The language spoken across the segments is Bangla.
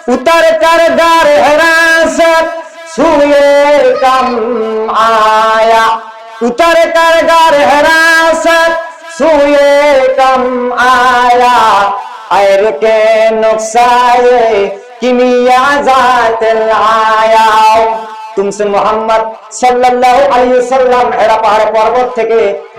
उतर कर घर हिरासत सूए कम आया, उतर कर घर हिरासत सूए कम आया, ऐर के नुक्साए किमिया जातिल आया। तुमसे मोহাম্মদ সাল্লাল্লাহু আলাইহি ওয়াসাল্লাম হেরা পাহাড় পর্বত থেকে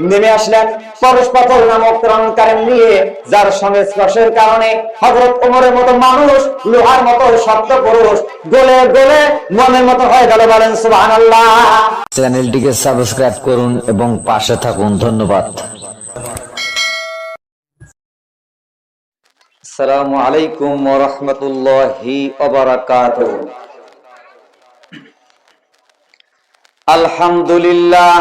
নেমে আসলেন পরশ পাথর নামক রংকার নিয়ে, যার সঙ্গে স্পর্শের কারণে হযরত ওমরের মতো মানুষ লোহার মতো শক্ত পুরুষ গলে গলে মনের মতো হয়ে গেল। বলেন সুবহানাল্লাহ। চ্যানেলটিকে সাবস্ক্রাইব করুন এবং পাশে থাকুন। ধন্যবাদ। আসসালামু আলাইকুম ওয়া রাহমাতুল্লাহি ওয়া বারাকাতুহু। আলহামদুলিল্লাহ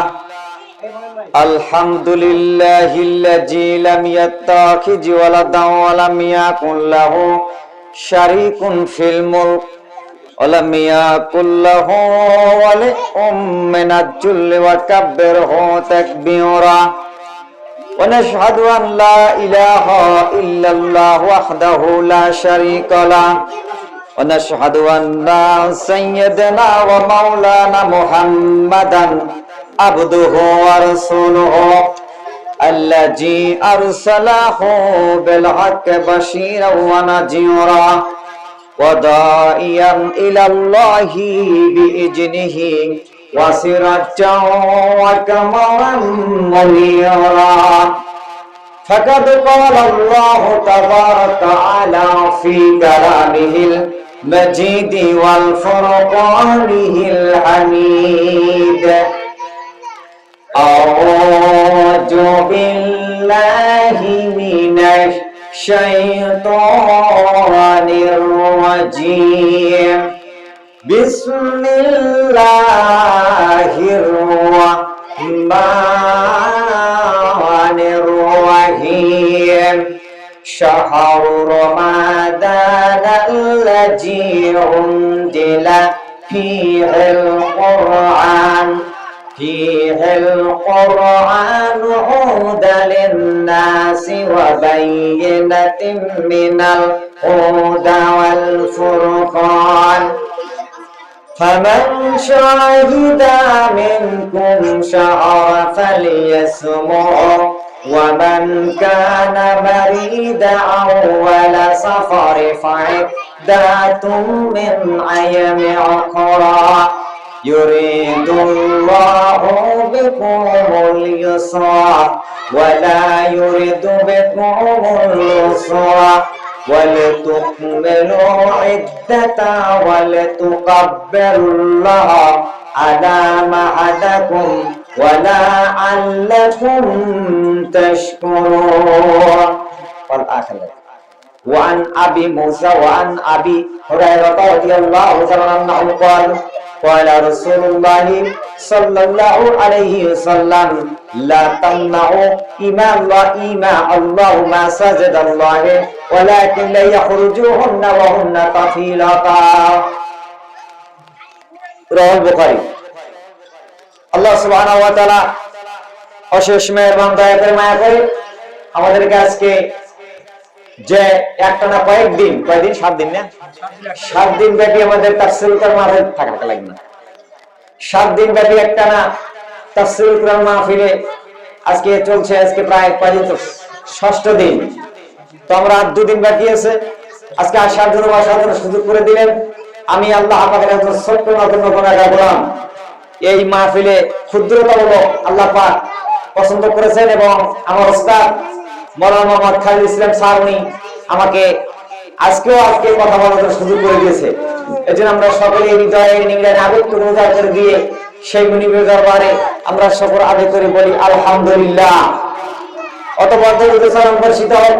আলহামদুলিল্লাহিল্লাযী লাম ইয়াত্তাখিয ওয়ালাদান ওয়া লাম ইয়াকুল লাহু শারীকুন ফিল মুলক ওয়া লাম ইয়াকুল লাহু ওয়ালিয়্যুম মিনাজ যুল্লি ওয়া কাব্বিরহু তাকবীরা। ওয়া নাশহাদু আন লা ইলাহা ইল্লাল্লাহ ওয়াহদাহু লা শারীকা লাহু ونشهد أن سيدنا ومولانا محمدا عبده ورسوله الذي أرسله بالحق بشيرا ونذيرا وداعيا إلى الله بإذنه وسراجا وقمرا منيرا. فقد قال الله تبارك وتعالى في كلامه المجيد والفرقانه الحميد: أعوذ بالله من الشيطان الرجيم. بسم الله الرحمن الرحيم. شهر رمضان الذي أنزل فيه القرآن هدى للناس وبينة من الهدى والفرقان. فمن شهد منكم شهر فليصمه، ومن كان مريضا أول سفر فعدة من أيام أخرى. يريد الله بكم اليسر ولا يريد بكم العسر ولتكملوا عدة ولتكبروا الله على ما هداكم ولعلكم تشكرون. والآخرة. وعن أبي موسى وعن أبي هريرة رضي الله تعالى عنه قال: قال رسول الله صلى الله عليه وسلم: لا تمنعوا إماء الله مساجد الله ولكن لا يخرجوهن وهن طفيلتا. رواه البخاري. আল্লাহ সুবহানাহু ওয়া তাআলা অশেষ মেহেরবান দয়া করে মায়া করে আমাদেরকে আজকে যে একটানা কয়েকদিন 7 দিন না 7 দিন ব্যাপী আমাদের তাফসীরুল কোরআন মাহফিল থাকা লাগবে না। 7 দিন ব্যাপী একটানা তাফসীরুল কোরআন মাহফিলে আজকে চলছে। আজকে প্রায় 6ষ্ঠ দিন। তো আমরা 2 দিন বাকি আছে। আজকে আসার জন্য সুযোগ করে দিলেন। আমি আল্লাহ পাকের একজন ছোট্ট নতুন গুনাহগার গোলাম। এই মাহফিলে ক্ষুদ্রতামূলক আল্লাহ পাক পছন্দ করেছেন এবং আমার ওস্তাদ মাওলানা মোহাম্মদ খালিদ ইসলাম স্যার উনি আমাকে আজকে কথা বলার সুযোগ করে দিয়েছে। এজন্য আমরা সকলে হৃদয়ে নিংড়ায় আবেগ রোজা করে দিয়ে সেই মুনিবের দরবারে আমরা সকল আদায় করে বলি আলহামদুলিল্লাহ। অতঃপর দরুদ সালাম বর্ষিত হোক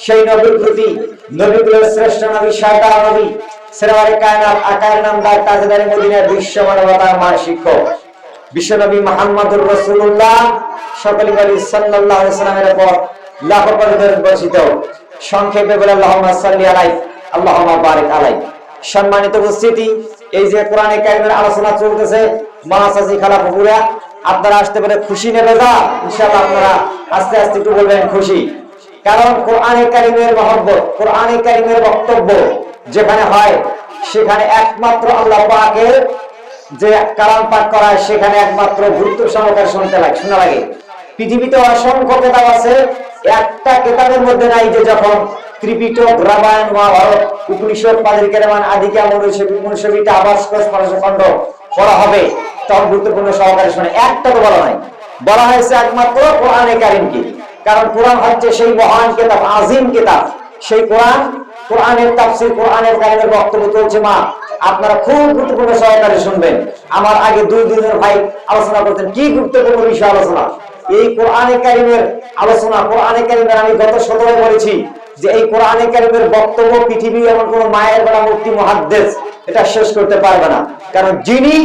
সেই নবীর প্রতি, নবীকুলের শ্রেষ্ঠ নবী শাহদা নবী সেরাওয়ারে কায়নাত আকার নামদার তাজদারে মদিনার বিশ্ব মানবতার মান শিক্ষক বিশ্বনবী মুহাম্মদুর রাসূলুল্লাহ সকলে বলি সাল্লাল্লাহু আলাইহি ওয়াসাল্লামের উপর লাখো করে দরুদ বর্ষিত। সংক্ষেপে বলে আল্লাহুম্মা সাল্লি আলাইহি আল্লাহুম্মা বারিক আলাইহি। সম্মানিত উপস্থিতি, এই যে কোরআনে কারিমের আলোচনা চলতেছে মহাসাজি খালাফুরা, আপনারা আসতে পারে খুশি নেবে যা ইনশাআল্লাহ আপনারা আস্তে আস্তে একটু বলবেন খুশি। কারণ কোরআনে কারিমের মহব্বত, কোরআনে কারিমের বক্তব্য যেখানে হয় সেখানে একমাত্র আল্লাহ পাকের যে কালাম পাঠ করা হয় সেখানে একমাত্র গুরুত্ব সহকারে শোনা লাগে। পৃথিবীতে অসংখ্য কিতাব আছে, একটা কিতাবের মধ্যে নাই যে যখন ত্রিপিটক, রামায়ণ, মহাভারত, উপনিষদ, পাদ্রী কেরামান, আদিকা, মনুষ্যবিদ্যা, আবাস খণ্ড পড়া হবে তখন গুরুত্বপূর্ণ সহকারে শোনে, একটা তো বলা নাই। বলা হয়েছে একমাত্র কোরআনে কারিমকে, কারণ কোরআন হচ্ছে সেই মহান কিতাব, আজিম কিতাব। সেই কোরআনের তাফসীর, কোরআনের কারিমের বক্তব্য চলছে। মা আপনারা খুব গুরুত্বপূর্ণ সহকারে শুনবেন। আমার আগে দুই দিনের ভাই আলোচনা করতেন, কি গুরুত্বপূর্ণ বিষয় আলোচনা, এই কোরআনে কারিমের আলোচনা। কোরআনে কারিমের আমি গত 17 বলেছি যে এই কোরআনে কারিমের বক্তব্য পৃথিবীর এমন কোন মায়ের বেলা মুফতি মুহাদ্দিস এটা শেষ করতে পারবে না, কারণ যিনি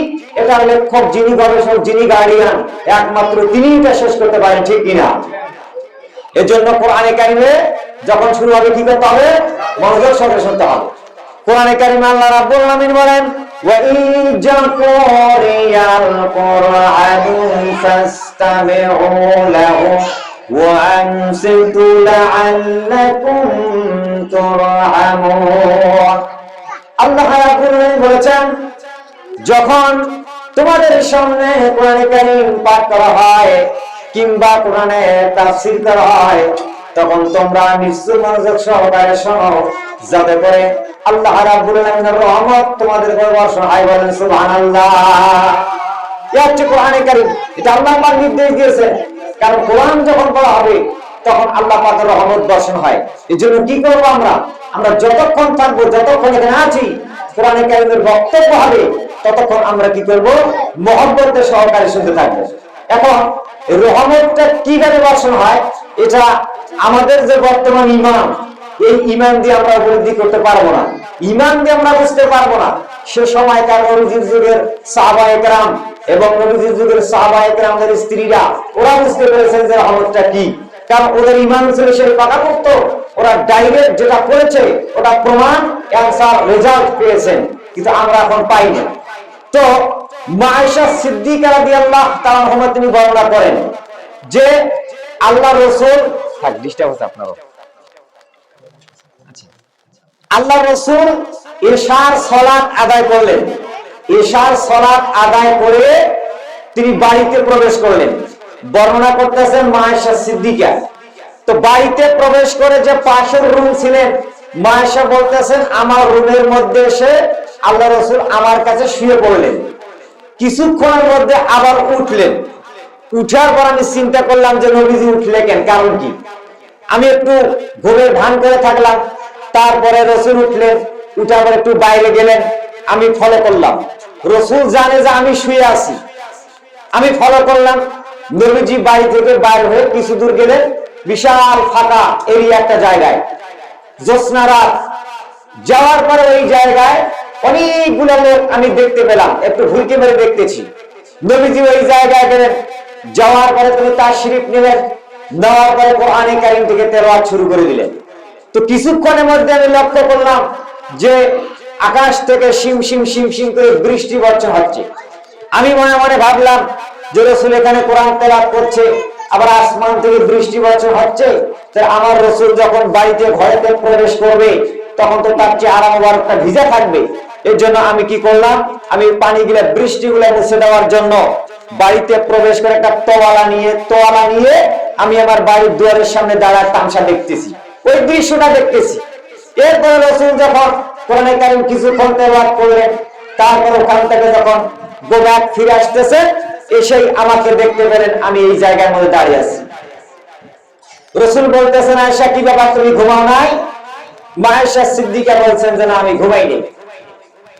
এটা লেখক, যিনি গবেষক, যিনি গার্ডিয়ান, একমাত্র তিনি এটা শেষ করতে পারেন, ঠিক কিনা? এজন্য কোরআনে কারিমে যখন শুরু হবে কি করতে হবে? মনোযোগ সহকারে শুনতে হবে। কোরআনে কারিমে আল্লাহ রাব্বুল আলামিন বলেন, ওয়া ইজাকুরিয়াল কুরআনু ফাসতামিউ লাহু ওয়া আনসিতু লাআল্লাকুম তুরহামুন। আল্লাহ রাব্বুল আলামিন বলেছেন, যখন তোমাদের সামনে কোরআনে কারীম পাঠ করা হয় কিংবা কোরআনের তাফসীর করা হয় তখন তোমরা নিশ্চয় মনোযোগ সহকারে শোনো, যাতে করে আল্লাহ রাব্বুল আলামিনের রহমত তোমাদের উপর বর্ষণ হয়। বলেন সুবহানাল্লাহ। এই হচ্ছে কোরআনে কারীম, এটা আল্লাহ পাক নির্দেশ দিয়েছেন, কারণ কোরআন যখন পড়া হবে তখন আল্লাহ পাকের রহমত বর্ষণ হয়। এজন্য কি করব আমরা যতক্ষণ থাকবো, যতক্ষণ এখানে আছি, কোরআনে কারীমের বক্তব্য হবে ততক্ষণ আমরা কি করব? মহব্বতের সহকারে শুনতে থাকবো। এখন রহমতটা কিভাবে বর্ষণ হয়, এটা আমাদের যে বর্তমান ঈমান, এই ঈমান দিয়ে আমরা উপলব্ধি করতে পারবো না, ঈমান দিয়ে আমরা বুঝতে পারবো না। সে সময়কার নবীজির যুগের সাহাবায়ে কেরাম এবং নবীজির যুগের সাহাবায়ে কেরামদের স্ত্রীরা ওরা বুঝতে পেরেছেন যে রহমতটা কি, কারণ ওদের ঈমান ছিল সেই পাকাপোক্ত, ওরা ডাইরেক্ট যেটা করেছে ওটা প্রমাণ, অ্যানসার, রেজাল্ট পেয়েছেন, কিন্তু আমরা এখন পাই না। তো মা আয়েশা সিদ্দিকা রাদিয়াল্লাহু তাআলা আনহা তিনি বর্ণনা করেন যে আল্লাহ রাসূল আল্লাহ রাসূল ইশার সালাত আদায় করলেন। ইশার সালাত আদায় করে তিনি বাড়িতে প্রবেশ করলেন। বর্ণনা করতেছেন মা আয়েশা সিদ্দিকা। তো বাড়িতে প্রবেশ করে যে পাশের রুম ছিলেন, মা আয়েশা বলতেছেন আমার রুমের মধ্যে এসে আল্লাহ রাসূল আমার কাছে শুয়ে পড়লেন। কিছুক্ষণের মধ্যে আবার উঠলেন। উঠার পর আমি চিন্তা করলাম যে নবীজি উঠলে কেন, কারণ কি? আমি একটু ঘুমের ভান করে থাকলাম। তারপরে রাসূল উঠলেন, উঠার পর একটু বাইরে গেলেন। আমি ফলো করলাম, রাসূল জানে যে আমি শুয়ে আছি। আমি ফলো করলাম, নবীজি বাড়ি থেকে বাইরে হয়ে কিছু দূর গেলেন, বিশাল ফাঁকা এরিয়া একটা জায়গায়, জ্যোৎস্না রাত। যাওয়ার পরে ওই জায়গায় অনেকগুলো লোক আমি দেখতে পেলাম, একটু ঘুরকে মেরে দেখতেছি। নবীজি ওই জায়গায় গেলেন, যাওয়ার পরে তিনি তাশরিফ নিলেন, নেওয়ার পরে কোরআনে কারীম থেকে তেলাওয়াত শুরু করে দিলেন। তো কিছুক্ষণের মধ্যে আমি লক্ষ্য করলাম যে আকাশ থেকে শিম শিম শিম শিম করে বৃষ্টি বর্ষণ হচ্ছে। আমি মনে মনে ভাবলাম যে রাসূল এখানে কোরআন তেলাওয়াত করছে, আবার আসমান থেকে বৃষ্টি বর্ষণ হচ্ছে, তাহলে আমার রাসূল যখন বাড়িতে ঘরেতে প্রবেশ করবে তখন তো তার চেহারা মোবারকটা ভিজা থাকবে। এর জন্য আমি কি করলাম, আমি পানিগুলা বৃষ্টিগুলা মুছে দেওয়ার জন্য বাড়িতে প্রবেশ করে একটা তোয়ালা নিয়ে আমি আমার বাড়ির দুয়ারের সামনে দাঁড়ায় তামসা দেখতেছি, ওই দৃশ্যটা দেখতেছি। এরপরে রাসূল যখন কোরআনে কারীম কিছুক্ষণ তেলাওয়াত করলেন, তারপর ওখান থেকে যখন গোবাক ফিরে আসতেছে, এসেই আমাকে দেখতে পেলেন আমি এই জায়গার মধ্যে দাঁড়িয়ে আছি। রাসূল বলতেছেন, আয়েশা কি ব্যাপার, তুমি ঘুমাও নাই? মা আয়েশা সিদ্দিকা বলছেন যে না, আমি ঘুমাইনি।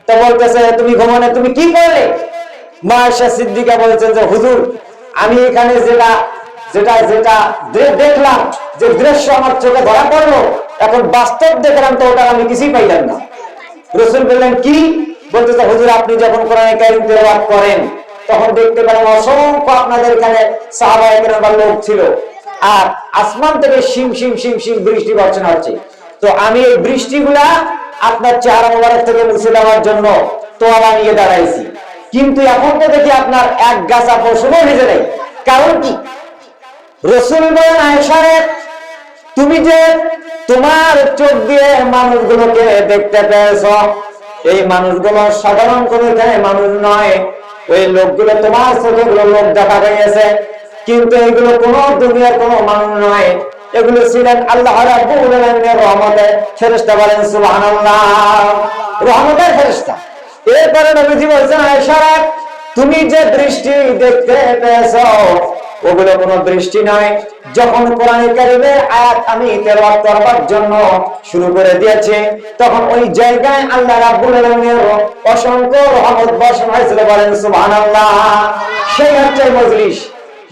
তো বলতেছে, তুমি ঘুমাও না, তুমি কি করলে? মা আয়েশা সিদ্দিকা বলছেন যে হুজুর, আমি এখানে যেটা দেখলাম, যে দৃশ্য আমার চোখে ধরা পড়লো, এখন বাস্তব দেখলাম তো ওটা আমি কিছুই পাইলাম না। রাসূল বললেন কি? বলতেছে, হুজুর আপনি যখন কোরআনে কারীম তেলাওয়াত করেন তখন দেখতে পেলাম অসংখ্য আপনাদের এখানে সাহাবায়ে কেরাম লোক ছিল, আর আসমান থেকে শিম শিম শিম শিম বৃষ্টি বর্ষণ হচ্ছে। তো আমি এই বৃষ্টিগুলা আপনার চেহারা মোবারক থেকে মুছে দেওয়ার জন্য তোয়ালা নিয়ে দাঁড়াইছি, কিন্তু এখন তো দেখি আপনার এক গাছা পশমও ভিজে নেই, কারণ কি? রাসূল বলেন, আয়েশা রে, তুমি যে তোমার চোখ দিয়ে মানুষগুলোকে দেখতে পেয়েছো, এই মানুষগুলো সাধারণ কোনো মানুষ নয়, ওই লোকগুলো তোমার চোখে লোক দেখা গেছে, কিন্তু এগুলো কোনো দুনিয়ার কোনো মানুষ নয়, এগুলো ছিলেন আল্লাহ রাব্বুল আলামিনের রহমতের ফেরেশতা। বলেন সুবহানাল্লাহ, রহমতের ফেরেশতা। এরপরে নবীজি বলছেন, আয়েশা তুমি যে দৃষ্টি দেখতে পেয়েছো ওগুলো কোনো দৃষ্টি নয়। যখন কোরআন কারীমের আয়াত আমি তেলাওয়াত করার জন্য শুরু করে দিয়েছি, তখন ওই জায়গায় আল্লাহ রাব্বুল আলামিনের অসংখ্য রহমত বর্ষণ হয়েছিল। বলেন সুবহানাল্লাহ। সেই হচ্ছে মজলিস।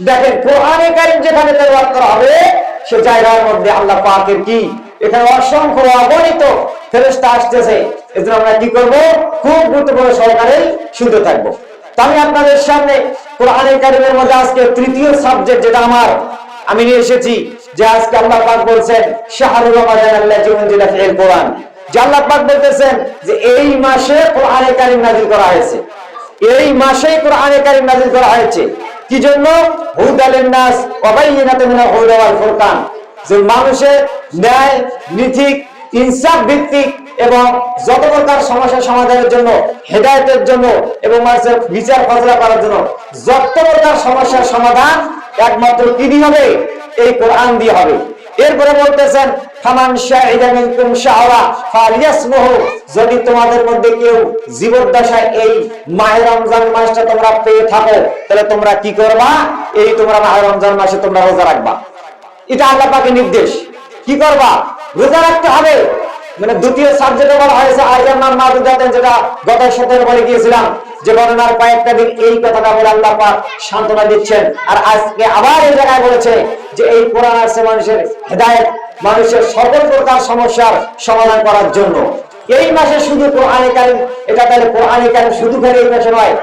দেখেন কোরআন কারীম যেখানে তেলাওয়াত করা হবে সে জায়গার মধ্যে আল্লাহ পাকের কি এখানে অসংখ্য অগণিত ফেরেশতা আসতেছে। এজন্য আমরা কি করব? খুব গুরুত্বপূর্ণ সহকারে শুনতে থাকবো। আমি আপনাদের সামনে কোরআন কারীমের মধ্যে আজকে তৃতীয় সাবজেক্ট যেটা আমি নিয়ে এসেছি, যে আজকে আল্লাহ পাক বলছেন শাহরুর রমাদান আল্লাযী উনজিলা ফিহিল কোরআন, যে আল্লাহ পাক বলতেছেন যে এই মাসে কোরআন কারীম নাযিল করা হয়েছে, এই মাসেই কোরআন কারীম নাযিল করা হয়েছে। কি জন্য? হুদাল লিন-নাস ওয়া বায়িনাতুন মিনাল হুদা ওয়াল ফুরকান, যে মানুষের ন্যায় নীতি ইনসাফ ভিত্তিক এবং যত প্রকার সমস্যা সমাধানের জন্য, হেদায়েতের জন্য এবং মানুষের বিচার ফয়সালা করার জন্য যত প্রকার সমস্যার সমাধান একমাত্র কি দিয়ে হবে? এই কোরআন দিয়ে হবে। এরপরে বলতেছেন ফামান শাহিদা মিনকুম শাহরা ফালিয়াসমহু, যদি তোমাদের মধ্যে কেউ জীবদ্দশায় এই মাহে রমজান মাসটা তোমরা পেয়ে থাকো তাহলে তোমরা কি করবা? এই তোমরা মাহে রমজান মাসে তোমরা রোজা রাখবা। এটা আল্লাহ পাকের নির্দেশ। কি করবা? রোজা রাখতে হবে। মানে দ্বিতীয় সাবজেক্টে বলা হয়েছে আইয়ামান মাদুদাতান, যেটা গত সপ্তাহে বলে গিয়েছিলাম যে বর্ণনার কয়েকটা দিন এই কথাটা বলে আল্লাহ পাক সান্ত্বনা দিচ্ছেন। আর আজকে আবার এই জায়গায় বলেছে যে এই কোরআন আছে মানুষের হেদায়েত, মানুষের সকল প্রকার সমস্যার সমাধান করার জন্য। এই মাসে শুধু কোরআন কারীম, এটা তাহলে কোরআন কারীম শুধু খালি এই মাসে নয়।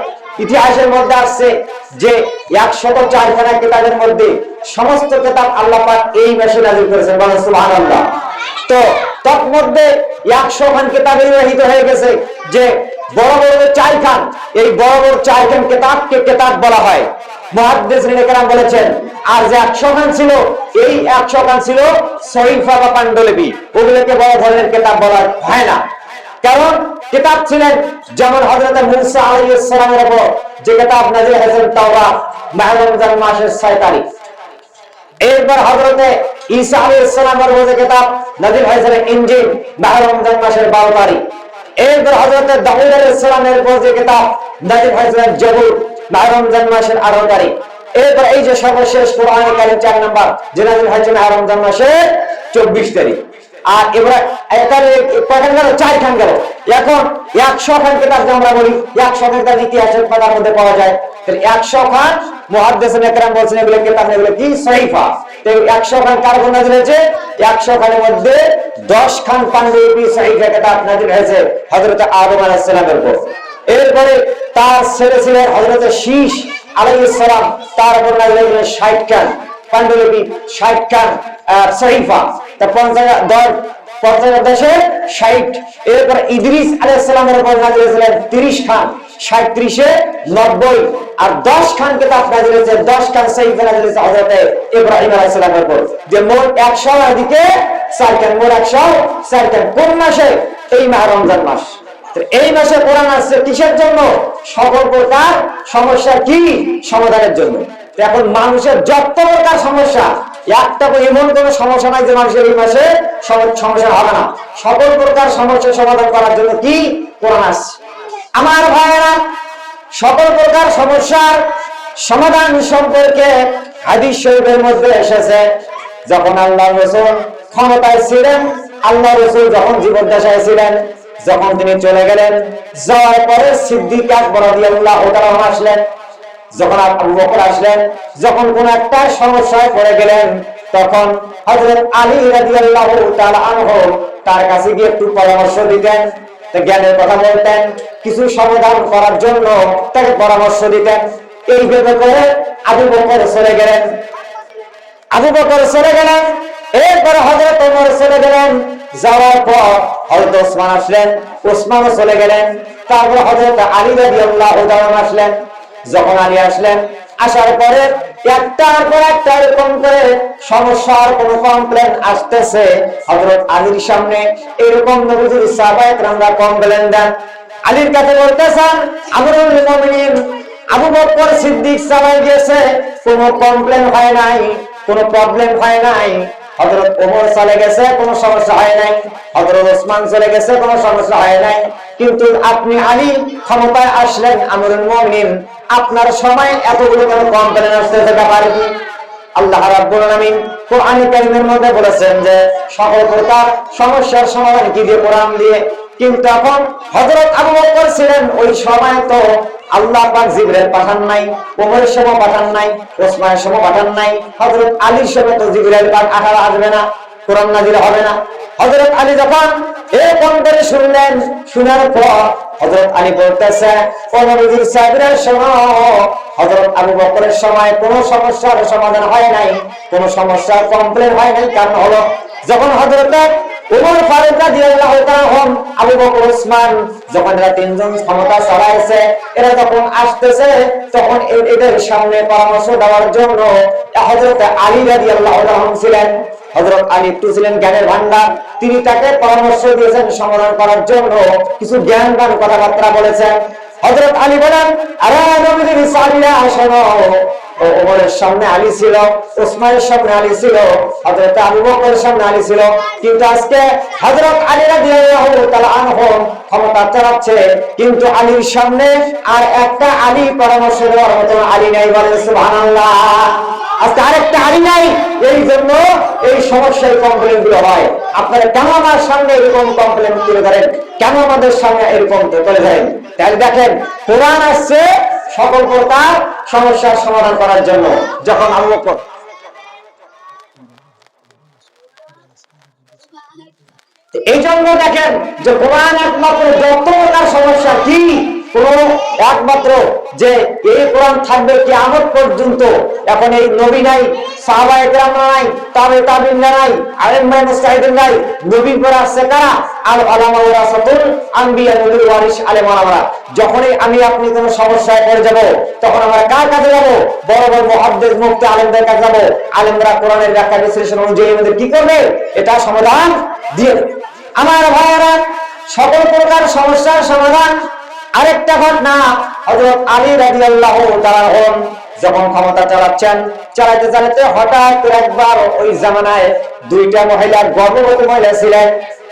ইতিহাসের মধ্যে আসছে যে 104খানা কিতাবের মধ্যে সমস্ত কিতাব আল্লাহ পাক এই মাসে নাযিল করেছেন। বলেন সুবহানাল্লাহ। তো তার মধ্যে 100 খান কিতাব নির্বাহিত হয়ে গেছে, যে বড় বড় 4 খান, এই বড় বড় 4 খান কিতাবকে কিতাব বলা হয়, মুহাদ্দিসিন কেরাম বলেছেন। আর যে 100 খান ছিল, এই 100 খান ছিল সহিফা বা পান্ডুলিপি, ওগুলোকে বড় ধরনের কিতাব বলা হয় না। কারণ কিতাব ছিলেন যেমন হযরত মুসা আলাইহিস সালামের উপর যে কিতাব নাযিল হয়েছে তাওরাত, মাহে রমজান মাসের 6 তারিখ। এরপর হযরত ঈসা আলাইহিস সালামের উপর যে কিতাব নাযিল হয়েছে ইনজিল, মাহে রমজান মাসের 12 তারিখ। এরপর হযরত দাউদ আলাইহিস সালামের উপর যে কিতাব নাযিল হয়েছে জবুর, মাহে রমজান মাসের 18 তারিখ। এরপর এই যে সর্বশেষ কোরআন কারীম 4 নাম্বার যে নাযিল হয়েছে মাহে রমজান মাসের 24 তারিখ। আর এবারে এখানে কয়খান গেল? 4 খান গেল। এখন 100 খান কিতাব যে আমরা বলি, 100 খান কিতাব ইতিহাসের পাতার মধ্যে পাওয়া যায়। 100 খান মুহাদ্দিসিন কেরাম বলছেন এগুলো কিতাব, এগুলো কি সহিফা। তো 100 খান কার উপর নাযিল হয়েছে? 100 খানের মধ্যে 10 খান পান্ডুলিপি সহিফা কিতাব নাযিল হয়েছে হযরত আদম আলাইহিস সালামের উপর। এরপরে তার ছেলে ছিলেন হযরত শীশ আলাইহিস সালাম, তার উপর নাযিল হয়েছে 60 খান পান্ডুলিপি, 60 খান সহিফা। তা 50 60। এরপর ইদ্রিস আলাইহিস সালামের উপর নাযিল হয়েছিল 30 খান, 60 30 90। আর 10 খান কিতাব নাযিল হয়েছে, 10 খান সহিফা নাযিল হয়েছে হযরত ইব্রাহিম আলাইহিস সালামের উপর। যে মোট 100 আর দিকে 4 খান, মোট 104 খান। কোন মাসে? এই মাহে রমজান মাস। এই মাসে কোরআন আসছে কিসের জন্য? সকল প্রকার সমস্যার কি সমাধানের জন্য। এখন মানুষের যত প্রকার সমস্যা, একটা এমন কোন সমস্যা নাই যে মানুষের এই মাসে সমস্যা হবে না। সকল প্রকার সমস্যার সমাধান করার জন্য কি কোরআন আসছে। আমার ভাইয়েরা, সকল প্রকার সমস্যার সমাধান সম্পর্কে হাদিস শরীফের মধ্যে এসেছে। যখন আল্লাহ রাসূল ক্ষমতায় ছিলেন, আল্লাহ রাসূল যখন জীবদ্দশায় ছিলেন, যখন তিনি চলে গেলেন, যাওয়ার পরে সিদ্দিক আকবর রাদিয়াল্লাহু তাআলা আসলেন। যখন আবু বকর আসলেন, যখন কোন একটা সমস্যায় পড়ে গেলেন, তখন হযরত আলী রাদিয়াল্লাহু তাআলা আনহু তার কাছে গিয়ে একটু পরামর্শ দিতেন, জ্ঞানের কথা বলতেন, কিছু সমাধান করার জন্য তাকে পরামর্শ দিতেন। এইভাবে করে আবু বকর চলে গেলেন। এরপরে হযরত ওমর চলে গেলেন। যাওয়ার পর হযরত ওসমান আসলেন, ওসমানও চলে গেলেন। তারপর হযরত আলী রাদিয়াল্লাহু তাআলা আসলেন। যখন আলী আসলেন, আসার পরে একটার পর একটা এরকম করে সমস্যার কোন কমপ্লেন আসতেছে, হযরত আলীর সামনে এরকম নবীজির সাহাবায়ে কেরামরা কমপ্লেন দেন। আলীর কাছে বলতেছেন, আমিরুল মুমিনিন আবু বকর সিদ্দিক চালাই গেছে, কোনো কমপ্লেন হয় নাই, কোনো প্রবলেম হয় নাই। হযরত ওমর চলে গেছে, কোনো সমস্যা হয় নাই। হযরত ওসমান চলে গেছে, কোনো সমস্যা হয় নাই। কিন্তু আপনি আলী ক্ষমতায় আসলেন, আমিরুল মুমিনিন, আপনার সময় এতগুলো কেন কমপ্লেন আসতেছে, ব্যাপার কি? আল্লাহ রাব্বুল আলামিন কোরআন কারীমের মধ্যে বলেছেন যে সকল প্রকার সমস্যার সমাধান কি দিয়ে? কোরআন দিয়ে। কিন্তু এখন হযরত আবু বকর ছিলেন, ওই সময় তো আল্লাহ পাক জিবরাইল পাঠান নাই, ওমরের সময় পাঠান নাই, ওসমানের সময় পাঠান নাই, হযরত আলীর সময় তো জিবরাইল পাক আসবে না, কোরআন নাযিল হবে না। হযরত আলী যখন এরকম করে শুনলেন, শোনার পর হযরত আলী বলতেছে, ও নবীজির সাহাবীরা শোনো, হযরত আবু বকরের সময় কোনো সমস্যার সমাধান হয় নাই, কোনো সমস্যার কমপ্লেন হয় নাই। কারণ হলো যখন হযরত ওমর ফারুক রাদিয়াল্লাহু তাআলা, আবু বকর, ওসমান যখন এরা তিনজন ক্ষমতা চালাইছে, এরা যখন আসতেছে, তখন এদের সামনে পরামর্শ দেওয়ার জন্য হযরত আলী রাদিয়াল্লাহু তাআলা ছিলেন। হযরত আলী একটু ছিলেন জ্ঞানের ভান্ডার, তিনি তাকে পরামর্শ দিয়েছেন সমাধান করার জন্য, কিছু জ্ঞানবান কথাবার্তা বলেছেন। হযরত আলী বলেন, আরে নবীজির সাহাবীরা শোনো, ওমরের সামনে আলী ছিল, ওসমানের সামনে আলী ছিল, হযরত আবু বকরের সামনে আলী ছিল, কিন্তু আজকে হযরত আলী রাদিয়াল্লাহু তাআলা আনহু ক্ষমতা চালাচ্ছে, কিন্তু আলীর সামনে আর একটা আলী পরামর্শ দেওয়ার মতো আলী নাই। বলেন সুবহানাল্লাহ। আজকে আরেকটা আলী নাই, এই জন্য এই সমস্যার কমপ্লেন গুলো হয়। আপনারা কেন আমার সামনে এরকম কমপ্লেন তুলে ধরেন? কেন আমাদের সামনে এরকম তুলে ধরেন? তাহলে দেখেন, কোরআন আসছে সকল প্রকার সমস্যার সমাধান করার জন্য। যখন আবু বকর এই জন্য দেখেন যে কোরআন একমাত্র যত প্রকার সমস্যা কি কোন একমাত্র যে এই কোরআন থাকবে কিয়ামত পর্যন্ত। এখন এই নবী নাই, সাহাবায়ে কেরাম নাই, তাবেঈন নাই, আলেম নাই, মুস্তাহিদ নাই, নবীর পর আসছে কারা? আল উলামা ওয়ারাসাতুল আম্বিয়া, নবীর ওয়ারিস আলেম ওলামারা। যখনই আমি আপনি কোন সমস্যায় পড়ে যাব, তখন আমরা কার কাছে যাব? বড় বড় মুহাদ্দিস মুফতি আলেমদের কাছে যাব। আলেমরা কোরআনের ব্যাখ্যা বিশ্লেষণ অনুযায়ী আমাদের কি করবে? এটা সমাধান দিয়ে। আমার ভাইয়েরা, সকল প্রকার সমস্যার সমাধান। আরেকটা ঘটনা, হযরত আলী রাদিয়াল্লাহু তাআলা যখন ক্ষমতা চালাচ্ছেন, চালাতে চালাতে হঠাৎ একবার ওই জামানায় দুইটা মহিলা, গর্ভবতী মহিলা ছিলেন,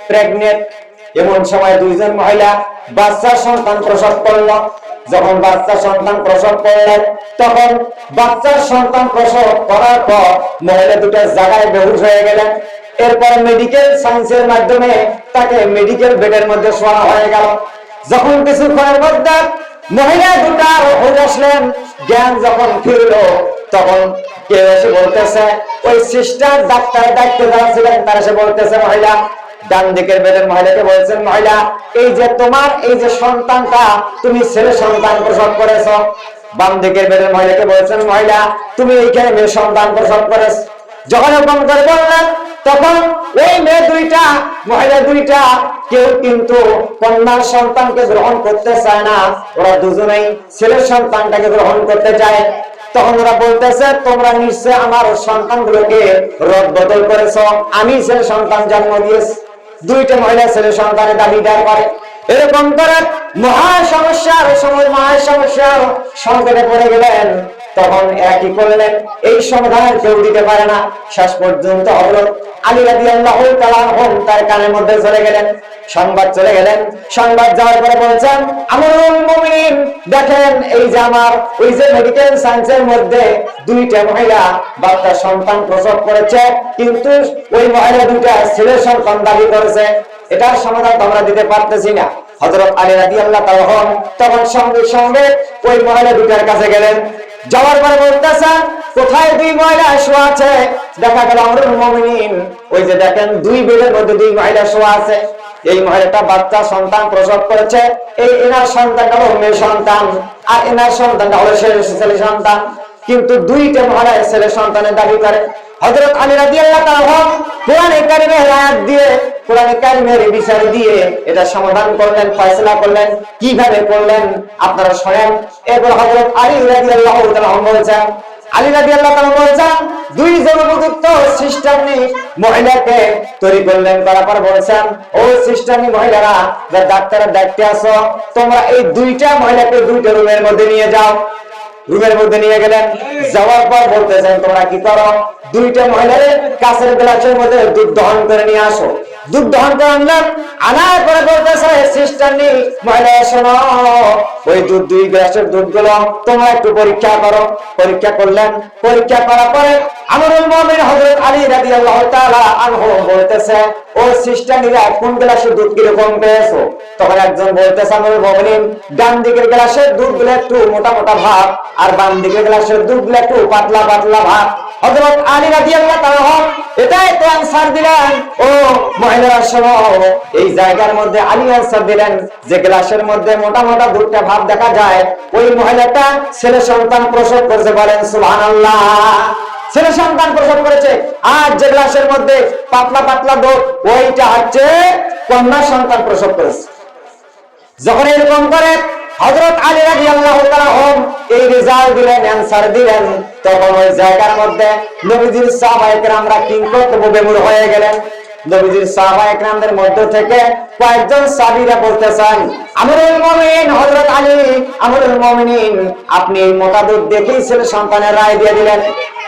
প্রেগনেন্ট। এমন সময় দুইজন মহিলা বাচ্চা সন্তান প্রসব করল। যখন বাচ্চা সন্তান প্রসব করলেন, তখন বাচ্চার সন্তান প্রসব করার পর মহিলা দুটো জায়গায় বেহুশ হয়ে গেলেন। এরপর মেডিকেল সায়েন্সের মাধ্যমে তাকে মেডিকেল বেডের মধ্যে শোয়া হয়ে গেল। যখন কিছুক্ষণের মধ্যে মহিলা দুটা হুঁশ আসলেন, জ্ঞান যখন ফিরল, তখন কেউ এসে বলতেছে, ওই সিস্টার ডাক্তার দায়িত্বে যারা ছিলেন তারা এসে বলতেছে, মহিলা, ডান দিকের বেডের মহিলাকে বলছেন, মহিলা, এই যে তোমার এই যে সন্তানটা, তুমি ছেলে সন্তান প্রসব করেছ। বাম দিকের বেডের মহিলাকে বলছেন, মহিলা, তুমি এইখানে মেয়ে সন্তান প্রসব করেছ। যখন এরকম করে বললেন, তখন ওই মেয়ে দুইটা, মহিলা দুইটা, কেউ কিন্তু কন্যার সন্তানকে গ্রহণ করতে চায় না, ওরা দুজনেই ছেলের সন্তানটাকে গ্রহণ করতে চায়। তখন ওরা বলতেছে, তোমরা নিশ্চয় আমার সন্তানগুলোকে রদ বদল করেছ, আমি ছেলে সন্তান জন্ম দিয়েছি। দুইটা মহিলা ছেলে সন্তানের দাবিদার করে। এরকম করে মহা সমস্যার সংকটে পড়ে গেলেন। তখন একই করলেন, এই সমাধান কেউ দিতে পারে না। শেষ পর্যন্ত হযরত আলী রাদিয়াল্লাহু তাআলা তার কানের মধ্যে চলে গেলেন, সংবাদ চলে গেলেন। সংবাদ যাওয়ার পরে বলছেন, আমিরুল মুমিনিন, দেখেন এই যে আমার ওই যে মেডিকেল সায়েন্সের মধ্যে দুইটা মহিলা বাচ্চা সন্তান প্রসব করেছে, কিন্তু ওই মহিলা দুইটা ছেলের সন্তান দাবি করেছে। এটার সমাধান তোমরা দিতে পারতেছি না। হযরত আলী রাদিয়াল্লাহু তাআলা তখন সঙ্গে সঙ্গে ওই মহিলা দুইটার কাছে গেলেন। যাওয়ার পরে বলতেছেন, কোথায় দুই মহিলা শোয়া আছে? দেখা গেল আমিরুল মুমিনিন, ওই যে দেখেন দুই বেডের মধ্যে দুই মহিলা শোয়া আছে। এই মহিলাটা বাচ্চা সন্তান প্রসব করেছে, এই এনার সন্তানটা হলো মেয়ে সন্তান, আর এনার সন্তানটা হলো ছেলে সন্তান, কিন্তু দুইটা মহিলা ছেলে সন্তানের দাবি করে। হযরত আলী রাদিয়াল্লাহু তাআলা কোরআনে কারীমের আয়াত দিয়ে, কোরআনে কারীমের বিচার দিয়ে এটা সমাধান করলেন, ফয়সালা করলেন। কিভাবে করলেন আপনারা শুনেন। এরপর হযরত আলী রাদিয়াল্লাহু তাআলা বলেছেন, আলী রাদিয়াল্লাহু তাআলা বলেছেন দুইজন উপযুক্ত সিস্টারনি মহিলাকে তৈরি করলেন, করার পর বলেছেন ও সিস্টারনি মহিলারা যা ডাক্তারের দায়িত্বে আছো তোমরা এই দুইটা মহিলাকে দুইটা রুমের মধ্যে নিয়ে যাও। রুমের মধ্যে নিয়ে গেলেন, যাওয়ার পর বলতেছেন তোমরা কি করো, দুইটা মহিলারে কাঁচের গ্লাসের মধ্যে দুধ দহন করে নিয়ে আসো। দুধ দহন করে আনলেন, আনার পরে বলতেছে সিস্টারনি মহিলা শোনো, ওই দুধ দুই গ্লাসের দুধগুলো তোমরা একটু পরীক্ষা করো। পরীক্ষা করলেন, পরীক্ষা করার পরে আমিরুল মুমিনিন হযরত আলী রাদিয়াল্লাহু তাআলা আনহু বলতেছে ও সিস্টারনিরা কোন গ্লাসের দুধ কিরকম পেয়েছো? তখন একজন বলতেছে আমিরুল মুমিনিন ডান দিকের গ্লাসের দুধগুলো একটু মোটা মোটা ভাব আর বাম দিকের গ্লাসের দুধগুলো একটু পাতলা পাতলা ভাব। হযরত আলী রাদিয়াল্লাহু তাআলা এটাই তো আনসার দিলেন ও মহিলারা শোনো, এই জায়গার মধ্যে আলী আনসার দিলেন যে গ্লাসের মধ্যে মোটা মোটা দুধটা ভাব দেখা যায় ওই মহিলাটা ছেলে সন্তান প্রসব করেছে, বলেন সুবহানাল্লাহ। ছেলে সন্তান প্রসব করেছে। আর যে গ্লাসের মধ্যে পাতলা পাতলা দুধ ওইটা হচ্ছে কন্যা সন্তান প্রসব করেছে। যখন এরকম করে হযরত আলী রাদিয়াল্লাহু তাআলা এই রেজাল্ট দিলেন, অ্যানসার দিলেন, তখন ওই জায়গার মধ্যে নবীজির সাহাবায়ে কেরামরা কিংকর্তব্য বিমূঢ় হয়ে গেলেন। নবীজির সাহাবায়ে কেরামদের মধ্য থেকে কয়েকজন সাহাবীরা বলতেছেন আমিরুল মুমিনিন হযরত আলী, আমিরুল মুমিনিন আপনি এই মোটা দুধ দেখেই ছেলে সন্তানের রায় দিয়ে দিলেন,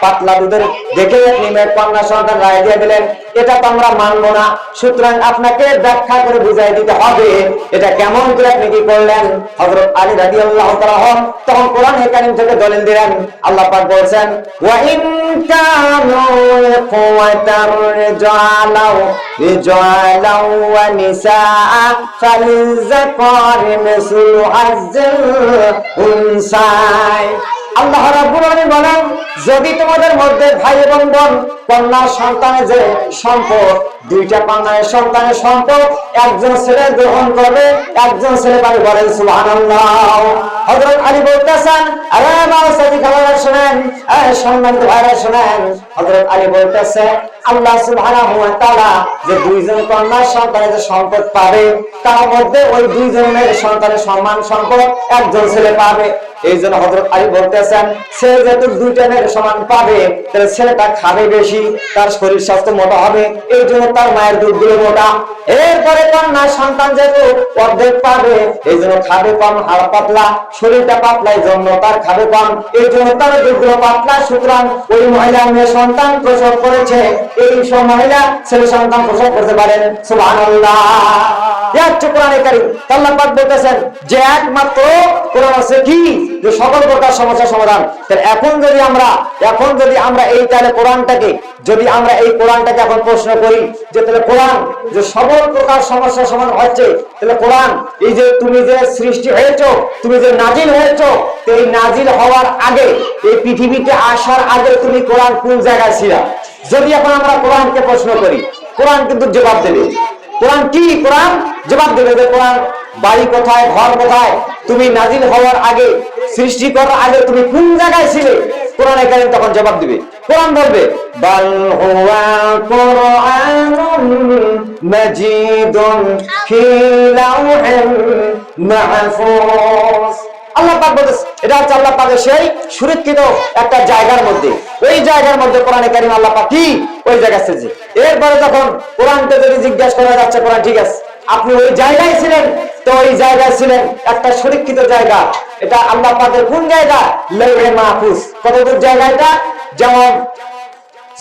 পাতলা দুধের দেখে আপনি মেয়ে কন্যা সন্তান রায় দিয়ে দিলেন, এটা তো আমরা মানবো না। সুতরাং আপনাকে ব্যাখ্যা করে বুঝাই দিতে হবে এটা কেমন করে আপনি কি করলেন। হযরত আলী রাদিয়াল্লাহু তাআলা তখন কোরআন কারীম থেকে দলিল দিলেন। আল্লাহ পাক বলেছেন ওয়া ইন কানু ইয়াকুওয়াতার রিজালাও ওয়া নিসাআ ফালিযাকারি মিসলু হাজ্জিল উনসাই। আল্লাহ রাব্বুল আলামিন বলেন যদি তোমাদের মধ্যে ভাই এবং বোন কন্যা সন্তানের যে সম্পদ, দুইটা কন্যার সন্তানের সম্পদ একজন ছেলে গ্রহণ করবে, একজন ছেলে পাবে, বলেন সুবহানাল্লাহ। হযরত আলী বলতেছেন আরে আমার সাথী খাবারা শুনেন, সম্মানিত ভাইরা শুনেন, হযরত আলী বলতেছে আল্লাহ সুবহানাহু ওয়া তাআলা যে দুইজন কন্যা সন্তানের যে সম্পদ পাবে তার মধ্যে ওই দুইজনের সন্তানের সমান সম্পদ একজন ছেলে পাবে। এই জন্য হযরত আলী বলতেছেন সে যেহেতু দুইটা মেয়ের সমান পাবে তাহলে ছেলেটা খাবে বেশি, তার শরীর স্বাস্থ্য মোটা হবে, এই জন্য তার মায়ের দুধগুলো মোটা। এরপরে কন্যা সন্তান যেহেতু অর্ধেক পাবে এই জন্য খাবে কম, হাড় পাতলা, শরীরটা পাতলা, এই জন্য তার খাবে কম, এই জন্য তার দুধগুলো পাতলা। সুতরাং ওই মহিলা মেয়ে সন্তান প্রসব করেছে, এই সব মহিলা ছেলে সন্তান প্রসব করতে পারেন, সুবহানাল্লাহ। কোরআনে কারীম আল্লাহ পাক বলতেছেন যে একমাত্র কোরআন আছে কি যে সকল প্রকার সমস্যার সমাধান। এখন যদি আমরা এই তাহলে কোরআনটাকে যদি আমরা এই কোরআনটাকে এখন প্রশ্ন করি যে তাহলে কোরআন যে সকল প্রকার সমস্যার সমাধান হচ্ছে, তাহলে কোরআন এই যে তুমি যে সৃষ্টি হয়েছো, তুমি যে নাজিল হয়েছো, এই নাজিল হওয়ার আগে এই পৃথিবীতে আসার আগে তুমি কোরআন কোন জায়গায় ছিল? যদি এখন আমরা কোরআনকে প্রশ্ন করি, কোরআন কিন্তু জবাব দেবে। কোরআন কি? কোরআন জবাব দেবে যে কোরআন বাড়ি কোথায়, ঘর কোথায়, তুমি নাজিল হওয়ার আগে, সৃষ্টি করার আগে তুমি কোন জায়গায় ছিলে? কোরআনে কারীম তখন জবাব দিবে। কোরআন বলবে বাল হুয়া কুরআনুন মাজিদুন ফি লাওহিন মাহফুজ। আল্লাহ পাক বলেন এটা হচ্ছে আল্লাহ পাকের সেই সুরক্ষিত একটা জায়গার মধ্যে, ওই জায়গার মধ্যে কোরআনে কারীম আল্লাহ পাক কি ওই জায়গা আছে। এরপরে যখন কোরআনকে যদি জিজ্ঞাসা করা যাচ্ছে কোরআন ঠিক আছে আপনি ওই জায়গায় ছিলেন, তো ওই জায়গায় ছিলেন একটা সুরক্ষিত জায়গা, এটা আল্লাহ পাকের কোন জায়গা? লাওহে মাহফুজ। কতদূর জায়গা এটা? যেমন